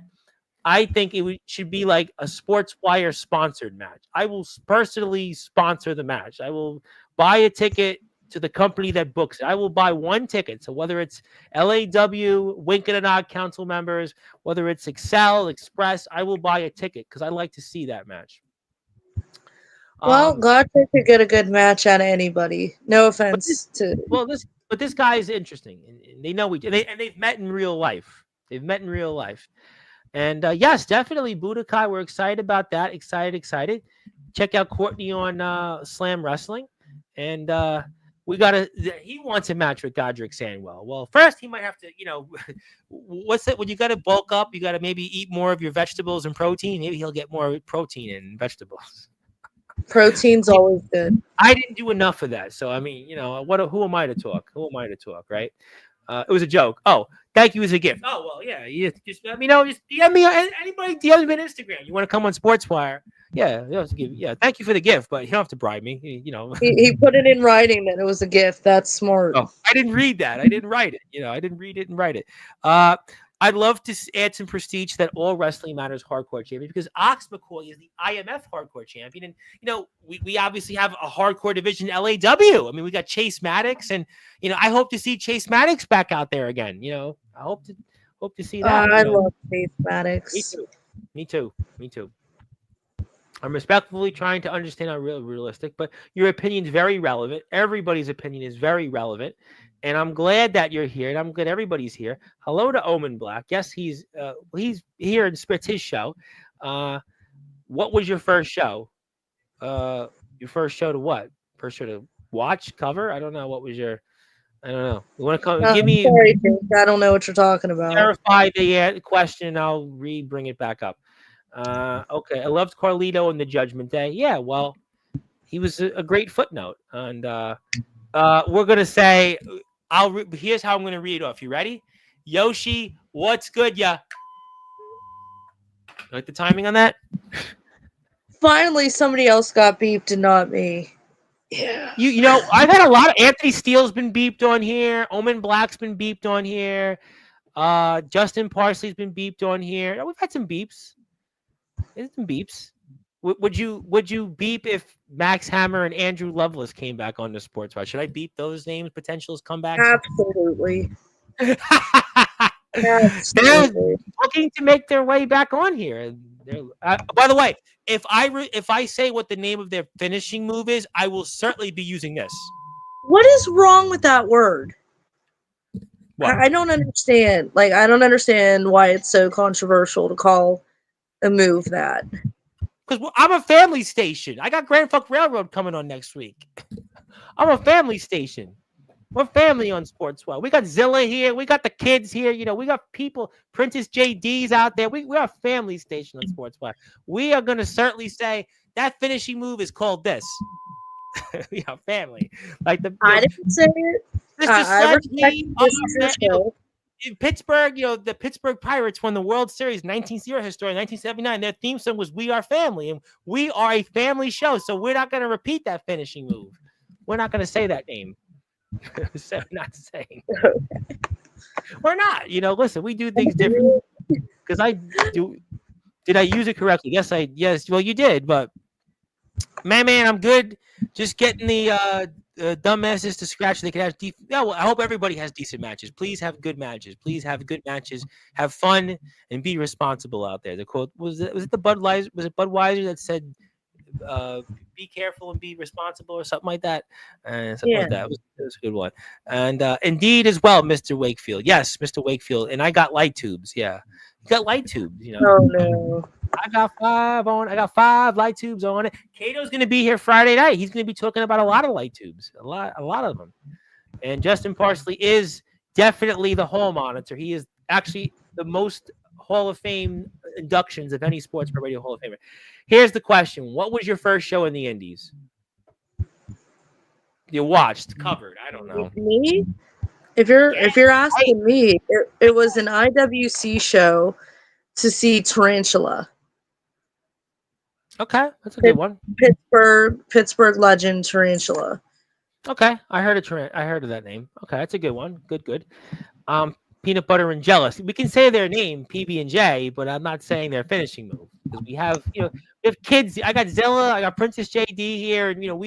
I think should be like a Sportswire sponsored match. I will personally sponsor the match. I will buy a ticket to the company that books it. I will buy one ticket. So whether it's LAW, Wink and a Nod Council members, whether it's Excel, Express, I will buy a ticket because I like to see that match. Well, Godric could get a good match out of anybody. No offense but this guy is interesting, and they know and they've met in real life. And yes, definitely Budokai. We're excited about that. Excited. Check out Courtney on Slam Wrestling. And he wants a match with Godric Sandwell. Well, first he might have to, what's it? When you got to bulk up, you got to maybe eat more of your vegetables and protein. Maybe he'll get more protein and vegetables. Protein's always good. I didn't do enough of that. So, I mean, who am I to talk? Right? It was a joke. Oh, thank you as a gift. Oh, well, yeah. You just let me know. Just DM me. Anybody DM me on Instagram. You want to come on Sportswire? Yeah. Thank you for the gift, but you don't have to bribe me. He put it in writing that it was a gift. That's smart. Oh, I didn't read that. I didn't write it. I didn't read it and write it. I'd love to add some prestige to that All Wrestling Matters Hardcore Champion because Ox McCoy is the IMF Hardcore Champion. And, we obviously have a hardcore division LAW. I mean, we got Chase Maddox, and, I hope to see Chase Maddox back out there again. I hope to see that. I love Chase Maddox. Me too. I'm respectfully trying to understand how realistic, but your opinion is very relevant. Everybody's opinion is very relevant. And I'm glad that you're here, and I'm glad everybody's here. Hello to Omen Black. Yes, he's here and spits his show. What was your first show? Your first show to what? First show to watch, cover? I don't know. What was your? I don't know. You want to come? Give me. Sorry, Jake, I don't know what you're talking about. Clarify the question. I'll bring it back up. Okay. I loved Carlito and the Judgment Day. Yeah. Well, he was a great footnote, and we're gonna say. Here's how I'm going to read it off. You ready? Yoshi, what's good, ya? Like the timing on that? Finally, somebody else got beeped and not me. Yeah. I've had a lot of Anthony Steele's been beeped on here. Omen Black's been beeped on here. Justin Parsley's been beeped on here. We've had some beeps. There's some beeps. Would you beep if Max Hammer and Andrew Lovelace came back on the Sportswire? Should I beep those names? Potentials comebacks? Absolutely. They're looking to make their way back on here. By the way, if I say what the name of their finishing move is, I will certainly be using this. What is wrong with that word? What? I don't understand. I don't understand why it's so controversial to call a move that. Because I'm a family station. I got Grand Funk Railroad coming on next week. I'm a family station. We're family on Sportswire. We got Zilla here. We got the kids here. We got people. Princess JD's out there. We're a family station on Sportswire. We are going to certainly say that finishing move is called this. We are family. I didn't say it. I respect in Pittsburgh, the Pittsburgh Pirates won the World Series 19-0 history in 1979. Their theme song was "We Are Family," and we are a family show. So we're not going to repeat that finishing move. We're not going to say that name. So not saying. We're not. Listen, we do things differently. Because I do. Did I use it correctly? Yes. Well, you did, but man, I'm good. Just getting the dumbasses to scratch. They can have I hope everybody has decent matches. Please have good matches. Have fun and be responsible out there. The quote was it the Budweiser? Was it Budweiser that said, "Be careful and be responsible" or something like that? Something like that. It was a good one. And indeed as well, Mr. Wakefield. Yes, Mr. Wakefield. And I got light tubes. Yeah, you got light tubes. Oh no. I got 5 light tubes on it. Cato's going to be here Friday night. He's going to be talking about a lot of light tubes, a lot of them. And Justin Parsley is definitely the hall monitor. He is actually the most Hall of Fame inductions of any Sports Radio Hall of Famer. Here's the question: what was your first show in the Indies? You watched, covered. I don't know. Me, if you're Right. asking me, it was an IWC show to see Tarantula. Okay, that's a good Pitt- one. Pittsburgh legend Tarantula. Okay, I heard of that name. Okay, that's a good one. Good. Um, Peanut butter and jelly. We can say their name PB and J, but I'm not saying their finishing move because we have kids. I got Zilla, I got Princess JD here, and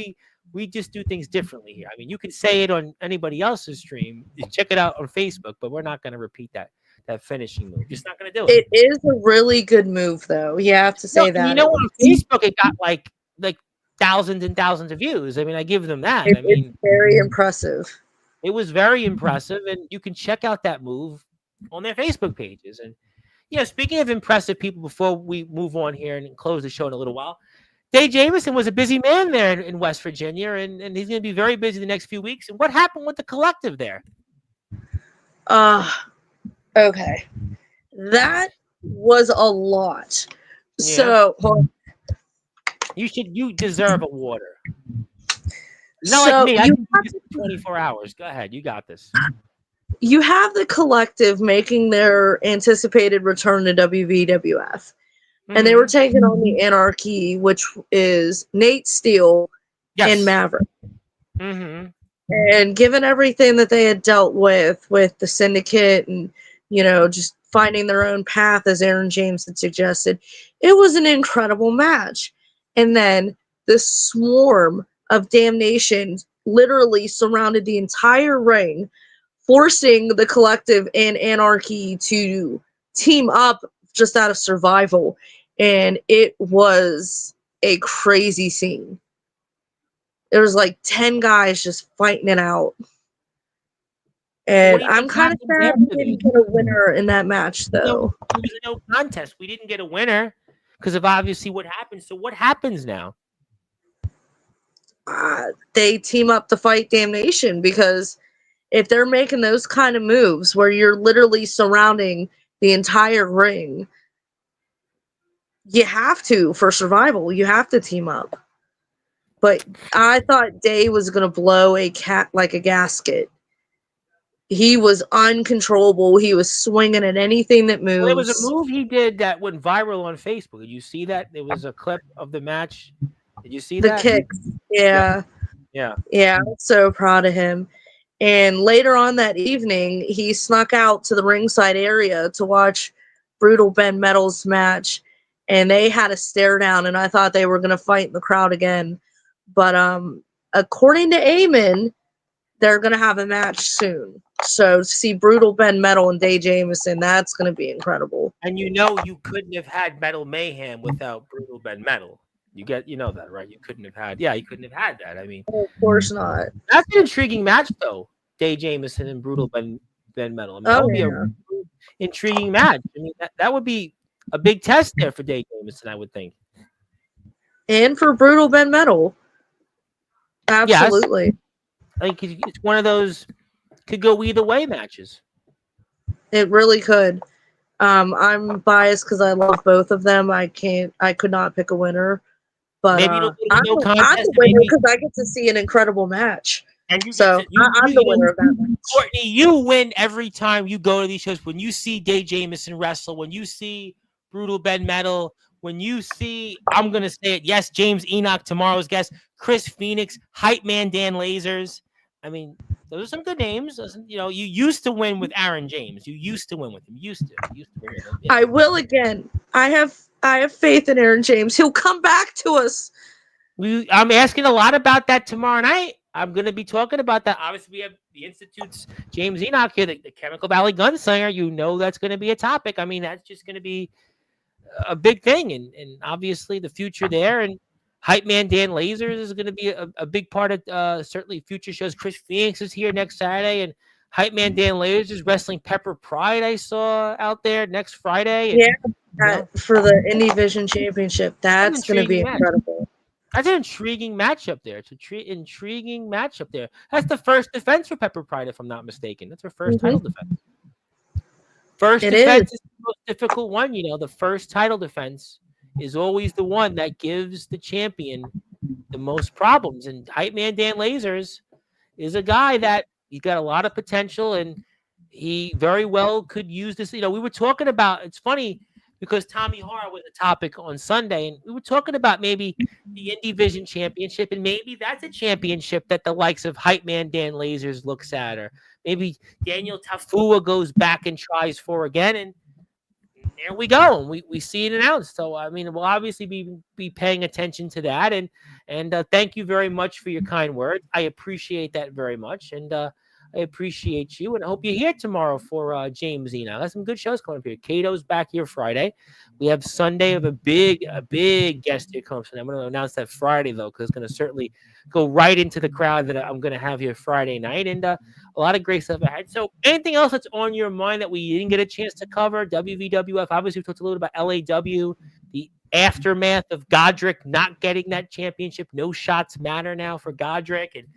we just do things differently here. I mean, you can say it on anybody else's stream. You check it out on Facebook, but we're not going to repeat that finishing move. Just not going to do it. It is a really good move, though. You have to No, say and that it on Facebook it got like thousands and thousands of views. I mean, I give them that. I it's mean, very impressive. it was very impressive, and you can check out that move on their Facebook pages. And speaking of impressive people, before we move on here and close the show in a little while, Dave Jameson was a busy man there in West Virginia, and he's going to be very busy the next few weeks. And what happened with the collective there? Okay. That was a lot. Yeah. So hold on. You deserve a water. Not like me. I can do this in 24 hours. Go ahead. You got this. You have the collective making their anticipated return to WWF. And they were taking on the Anarchy, which is Nate Steele and Maverick. Mm-hmm. And given everything that they had dealt with the Syndicate and, just finding their own path, as Aaron James had suggested, it was an incredible match. And then the swarm of damnation literally surrounded the entire ring, forcing the collective and Anarchy to team up just out of survival. And it was a crazy scene. There was like 10 guys just fighting it out. And I'm kind of sad we didn't get a winner in that match, though. It was a no contest. We didn't get a winner because of obviously what happened. So what happens now? They team up to fight Damnation, because if they're making those kind of moves where you're literally surrounding the entire ring, you have to, for survival, you have to team up. But I thought Day was going to blow a gasket. He was uncontrollable. He was swinging at anything that moves. Well, there was a move he did that went viral on Facebook. Did you see that? There was a clip of the match. Did you see that? The kicks. Yeah. I'm so proud of him. And later on that evening, he snuck out to the ringside area to watch Brutal Ben Metal's match. And they had a stare down, and I thought they were going to fight in the crowd again. But according to Eamon, they're going to have a match soon. So to see Brutal Ben Metal and Dave Jameson, that's going to be incredible. And you couldn't have had Metal Mayhem without Brutal Ben Metal. You know that, right? You couldn't have had that. I mean, of course not. That's an intriguing match, though. Dave Jameson and Brutal Ben Metal. I mean, that would be an intriguing match. I mean, that would be a big test there for Dave Jameson, I would think. And for Brutal Ben Metal. Absolutely. Yes. I think it's one of those could go either way matches. It really could. I'm biased because I love both of them. I could not pick a winner. But I'm the winner because I get to see an incredible match. And I'm the winner of that match. Courtney, you win every time you go to these shows. When you see Dave Jameson wrestle, when you see Brutal Ben Metal, when you see, I'm going to say it, yes, James Enoch, tomorrow's guest, Chris Phoenix, Hype Man Dan Lasers. I mean, those are some good names. You used to win with Aaron James. You used to win with him. You used to win with him. Yeah. I will again. I have faith in Aaron James. He'll come back to us. I'm asking a lot about that tomorrow night. I'm going to be talking about that. Obviously, we have the Institute's James Enoch here, the Chemical Valley Gunslinger. That's going to be a topic. I mean, that's just going to be a big thing. And obviously, the future there. And Hype Man Dan Lasers is going to be a big part of certainly future shows. Chris Phoenix is here next Saturday. And Hype Man Dan Lasers is wrestling Pepper Pride, I saw out there next Friday. And, for the Indie Vision Championship. That's going to be incredible. That's an intriguing matchup there. It's an intriguing matchup there. That's the first defense for Pepper Pride, if I'm not mistaken. That's her first title defense. First defense is the most difficult one. The first title defense is always the one that gives the champion the most problems. And Hype Man Dan Lasers, is a guy that he's got a lot of potential, and he very well could use this. We were talking about. It's funny because Tommy Hara was a topic on Sunday, and we were talking about maybe the Indie Vision Championship, and maybe that's a championship that the likes of Hype Man Dan Lasers looks at, or maybe Daniel Tafua goes back and tries for again, and there we go. And we see it announced. So I mean, we'll obviously be paying attention to that. And thank you very much for your kind words. I appreciate that very much. And I appreciate you. And I hope you're here tomorrow for James Enoch. Got some good shows coming up here. Kato's back here Friday. We have Sunday of a big guest here comes. And I'm going to announce that Friday though, because it's going to certainly go right into the crowd that I'm going to have here Friday night. And a lot of great stuff ahead. So anything else that's on your mind that we didn't get a chance to cover? WVWF, obviously we talked a little about LAW, the aftermath of Godric not getting that championship. No shots matter now for Godric. And,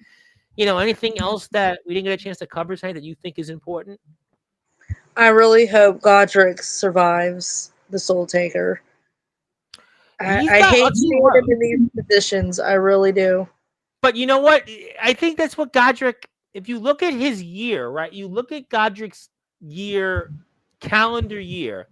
anything else that we didn't get a chance to cover tonight that you think is important? I really hope Godric survives the Soul Taker. I hate seeing him in these positions. I really do. But you know what? I think that's what Godric, if you look at his year, right? You look at Godric's calendar year,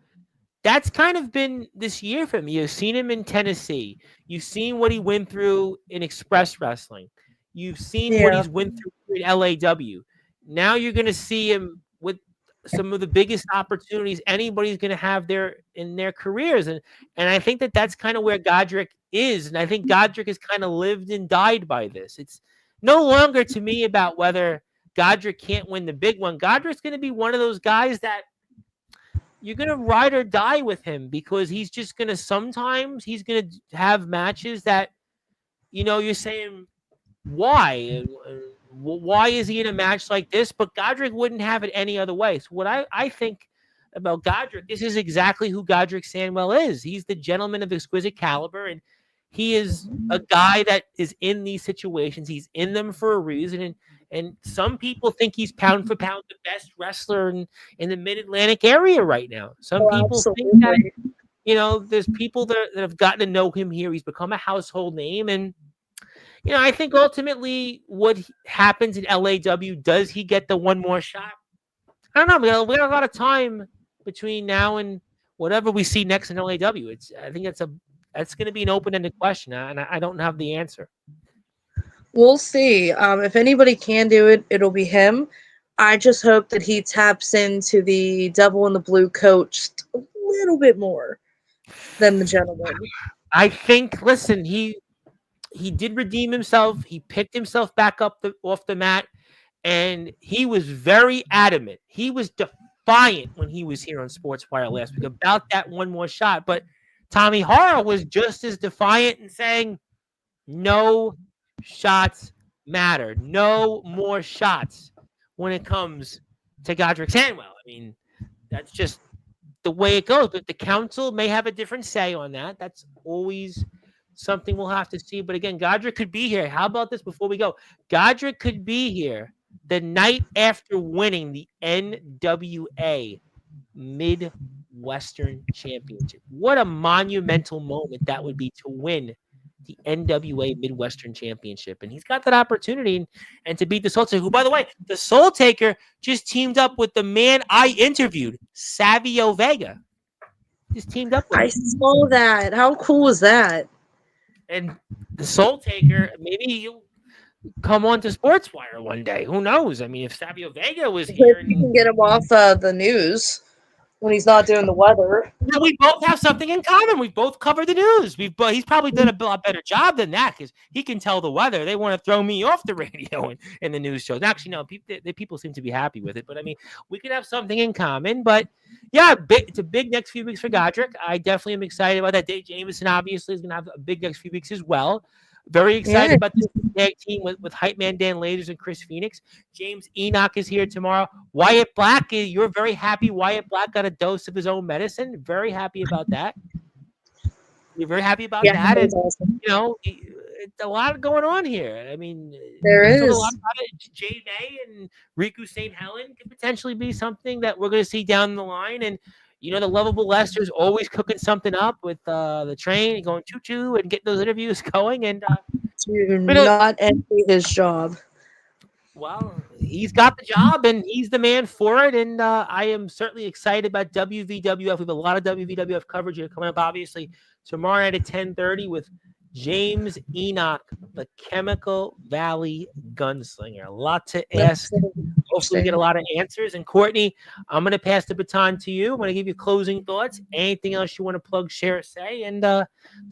that's kind of been this year for him. You've seen him in Tennessee. You've seen what he went through in Express Wrestling. You've seen what he's went through in LAW. Now you're going to see him with some of the biggest opportunities anybody's going to have in their careers. And I think that that's kind of where Godric is. And I think Godric has kind of lived and died by this. It's no longer to me about whether Godric can't win the big one. Godric's going to be one of those guys that you're going to ride or die with him, because he's just going to, sometimes he's going to have matches that, you're saying, why is he in a match like this? But Godric wouldn't have it any other way. So what I think about Godric, this is exactly who Godric Sandwell is. He's the gentleman of exquisite caliber, and he is a guy that is in these situations. He's in them for a reason. And some people think he's pound for pound the best wrestler in the Mid-Atlantic area right now. Some people think that, there's people that have gotten to know him here. He's become a household name. And, I think ultimately what happens in LAW, does he get the one more shot? I don't know. We got a lot of time between now and whatever we see next in LAW. I think that's going to be an open-ended question, and I don't have the answer. We'll see. If anybody can do it, it'll be him. I just hope that he taps into the Devil in the Blue coach a little bit more than the gentleman. I think, listen, he did redeem himself. He picked himself back up off the mat, and he was very adamant. He was defiant when he was here on Sportswire last week about that one more shot. But Tommy Hara was just as defiant and saying, no shots matter. No more shots when it comes to Godric Sandwell. I mean, that's just the way it goes. But the council may have a different say on that. That's always something we'll have to see. But again, Godric could be here. How about this before we go? Godric could be here the night after winning the NWA Midwestern Championship. What a monumental moment that would be to win the NWA Midwestern Championship. And he's got that opportunity and to beat the Soul Taker, who, by the way, the Soul Taker just teamed up with the man I interviewed, Savio Vega. Just teamed up with him. I saw that. How cool was that? And the Soul Taker, maybe he'll come on to Sportswire one day. Who knows? I mean, if Savio Vega was here, you can get him off the news when he's not doing the weather. Yeah, we both have something in common. We've both covered the news. He's probably done a lot better job than that, because he can tell the weather. They want to throw me off the radio and the news shows. Actually, no, people seem to be happy with it. But I mean, we could have something in common. But yeah, it's a big next few weeks for Godric. I definitely am excited about that. Dave Jameson obviously is going to have a big next few weeks as well. Very excited about this tag team with Hype Man Dan Laders and Chris Phoenix. James Enoch is here tomorrow. Wyatt Black, you're very happy Wyatt Black got a dose of his own medicine. Very happy about that. You're very happy about that. And, awesome. It's a lot going on here. I mean, there is a lot about it. Jay May and Riku St. Helen could potentially be something that we're going to see down the line. And, the lovable Lester's always cooking something up with the train and going choo-choo and getting those interviews going. And do not envy his job. Well, he's got the job and he's the man for it. And I am certainly excited about WVWF. We have a lot of WVWF coverage here coming up, obviously, tomorrow night at 10:30 with James Enoch, the Chemical Valley Gunslinger. A lot to ask. Hopefully, we get a lot of answers. And Courtney, I'm going to pass the baton to you. I'm going to give you closing thoughts. Anything else you want to plug, share, or say? And the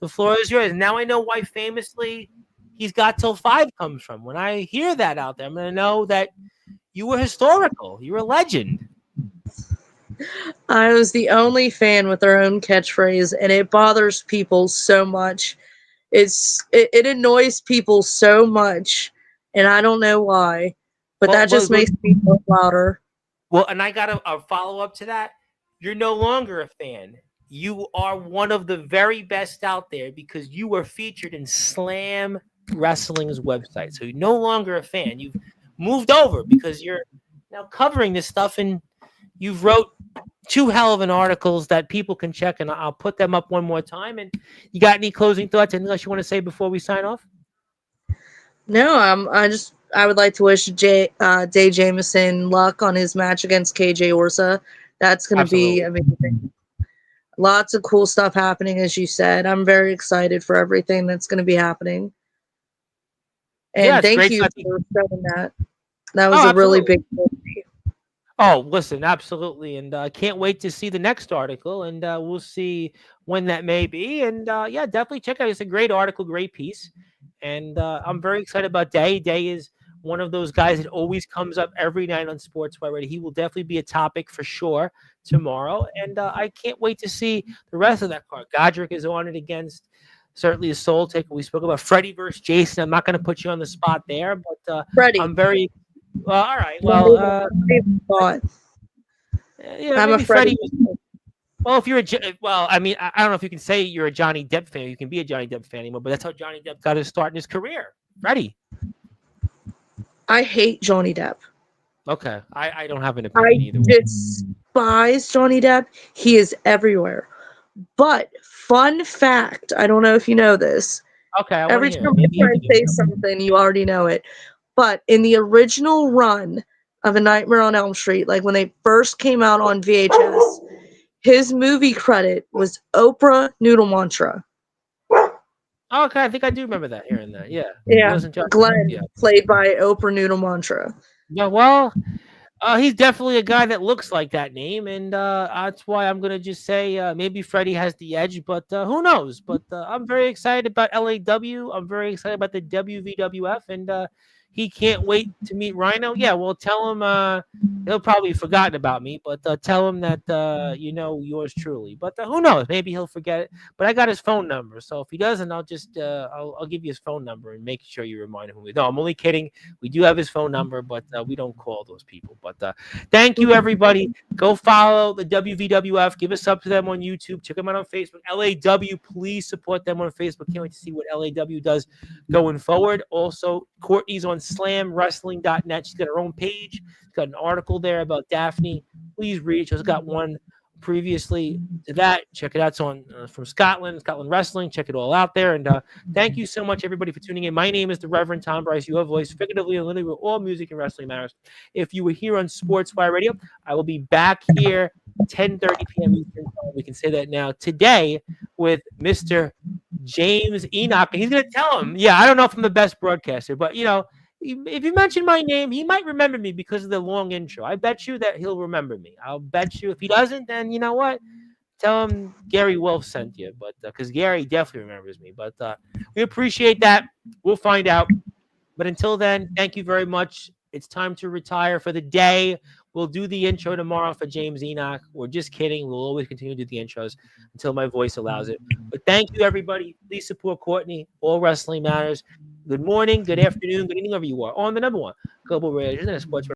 floor is yours. Now I know why famously he's got till 5 comes from. When I hear that out there, I'm going to know that you were historical. You're a legend. I was the only fan with their own catchphrase, and it bothers people so much. It annoys people so much, and I don't know why, but that just makes me feel louder. Well, and I got a follow-up to that. You're no longer a fan. You are one of the very best out there because you were featured in Slam Wrestling's website. So you're no longer a fan. You've moved over because you're now covering this stuff, and you've wrote 2 hell of an articles that people can check, and I'll put them up one more time. And you got any closing thoughts? Anything else you want to say before we sign off? No, I would like to wish Dave Jameson luck on his match against KJ Orsa. That's going to be amazing. Lots of cool stuff happening, as you said. I'm very excited for everything that's going to be happening. And thank you for showing that. That was a really big deal for me. Oh, listen, absolutely. And I can't wait to see the next article, and we'll see when that may be. And yeah, definitely check it out. It's a great article, great piece. And I'm very excited about Day. Day is one of those guys that always comes up every night on Sportswire. He will definitely be a topic for sure tomorrow. And I can't wait to see the rest of that card. Godric is on it against certainly a Soul Taker. We spoke about Freddie versus Jason. I'm not going to put you on the spot there, but I'm very... Well, all right. Well, yeah, I'm a Freddie. Well, if you're I mean, I don't know if you can say you're a Johnny Depp fan. You can be a Johnny Depp fan anymore, but that's how Johnny Depp got his start in his career. Freddie. I hate Johnny Depp. Okay, I don't have an opinion either. I despise Johnny Depp. He is everywhere. But fun fact, I don't know if you know this. Okay, every time I say something, you already know it. But in the original run of A Nightmare on Elm Street, like when they first came out on VHS, his movie credit was Oprah Noodle Mantra. Okay, I think I do remember that, hearing that. Yeah. Yeah. Glenn, played by Oprah Noodle Mantra. Yeah, well, he's definitely a guy that looks like that name, and that's why I'm going to just say maybe Freddie has the edge, but who knows? But I'm very excited about LAW. I'm very excited about the WVWF, and he can't wait to meet Rhino. Yeah, well, tell him he'll probably forgotten about me, but tell him that yours truly. But who knows? Maybe he'll forget it. But I got his phone number, so if he doesn't, I'll just I'll give you his phone number and make sure you remind him. No, I'm only kidding. We do have his phone number, but we don't call those people. But thank you, everybody. Go follow the WVWF. Give us up to them on YouTube. Check them out on Facebook. LAW, please support them on Facebook. Can't wait to see what LAW does going forward. Also, Courtney's on slamwrestling.net. She's got her own page. She's got an article there about Daphne. Please read it. She's got one previously to that. Check it out. It's on from Scotland Wrestling. Check it all out there. And thank you so much, everybody, for tuning in. My name is the Reverend Tom Bryce. Your voice, figuratively and literally, where all music and wrestling matters. If you were here on Sportswire Radio, I will be back here 10:30 p.m. Eastern Time. We can say that now. Today with Mr. James Enoch. And he's going to tell him, I don't know if I'm the best broadcaster, but, if you mention my name, he might remember me because of the long intro. I bet you that he'll remember me. I'll bet you. If he doesn't, then you know what? Tell him Gary Wolf sent you. But because Gary definitely remembers me. But we appreciate that. We'll find out. But until then, thank you very much. It's time to retire for the day. We'll do the intro tomorrow for James Enoch. We're just kidding. We'll always continue to do the intros until my voice allows it. But thank you, everybody. Please support Courtney. All wrestling matters. Good morning, good afternoon, good evening, wherever you are. On the number one Global Radio, Sports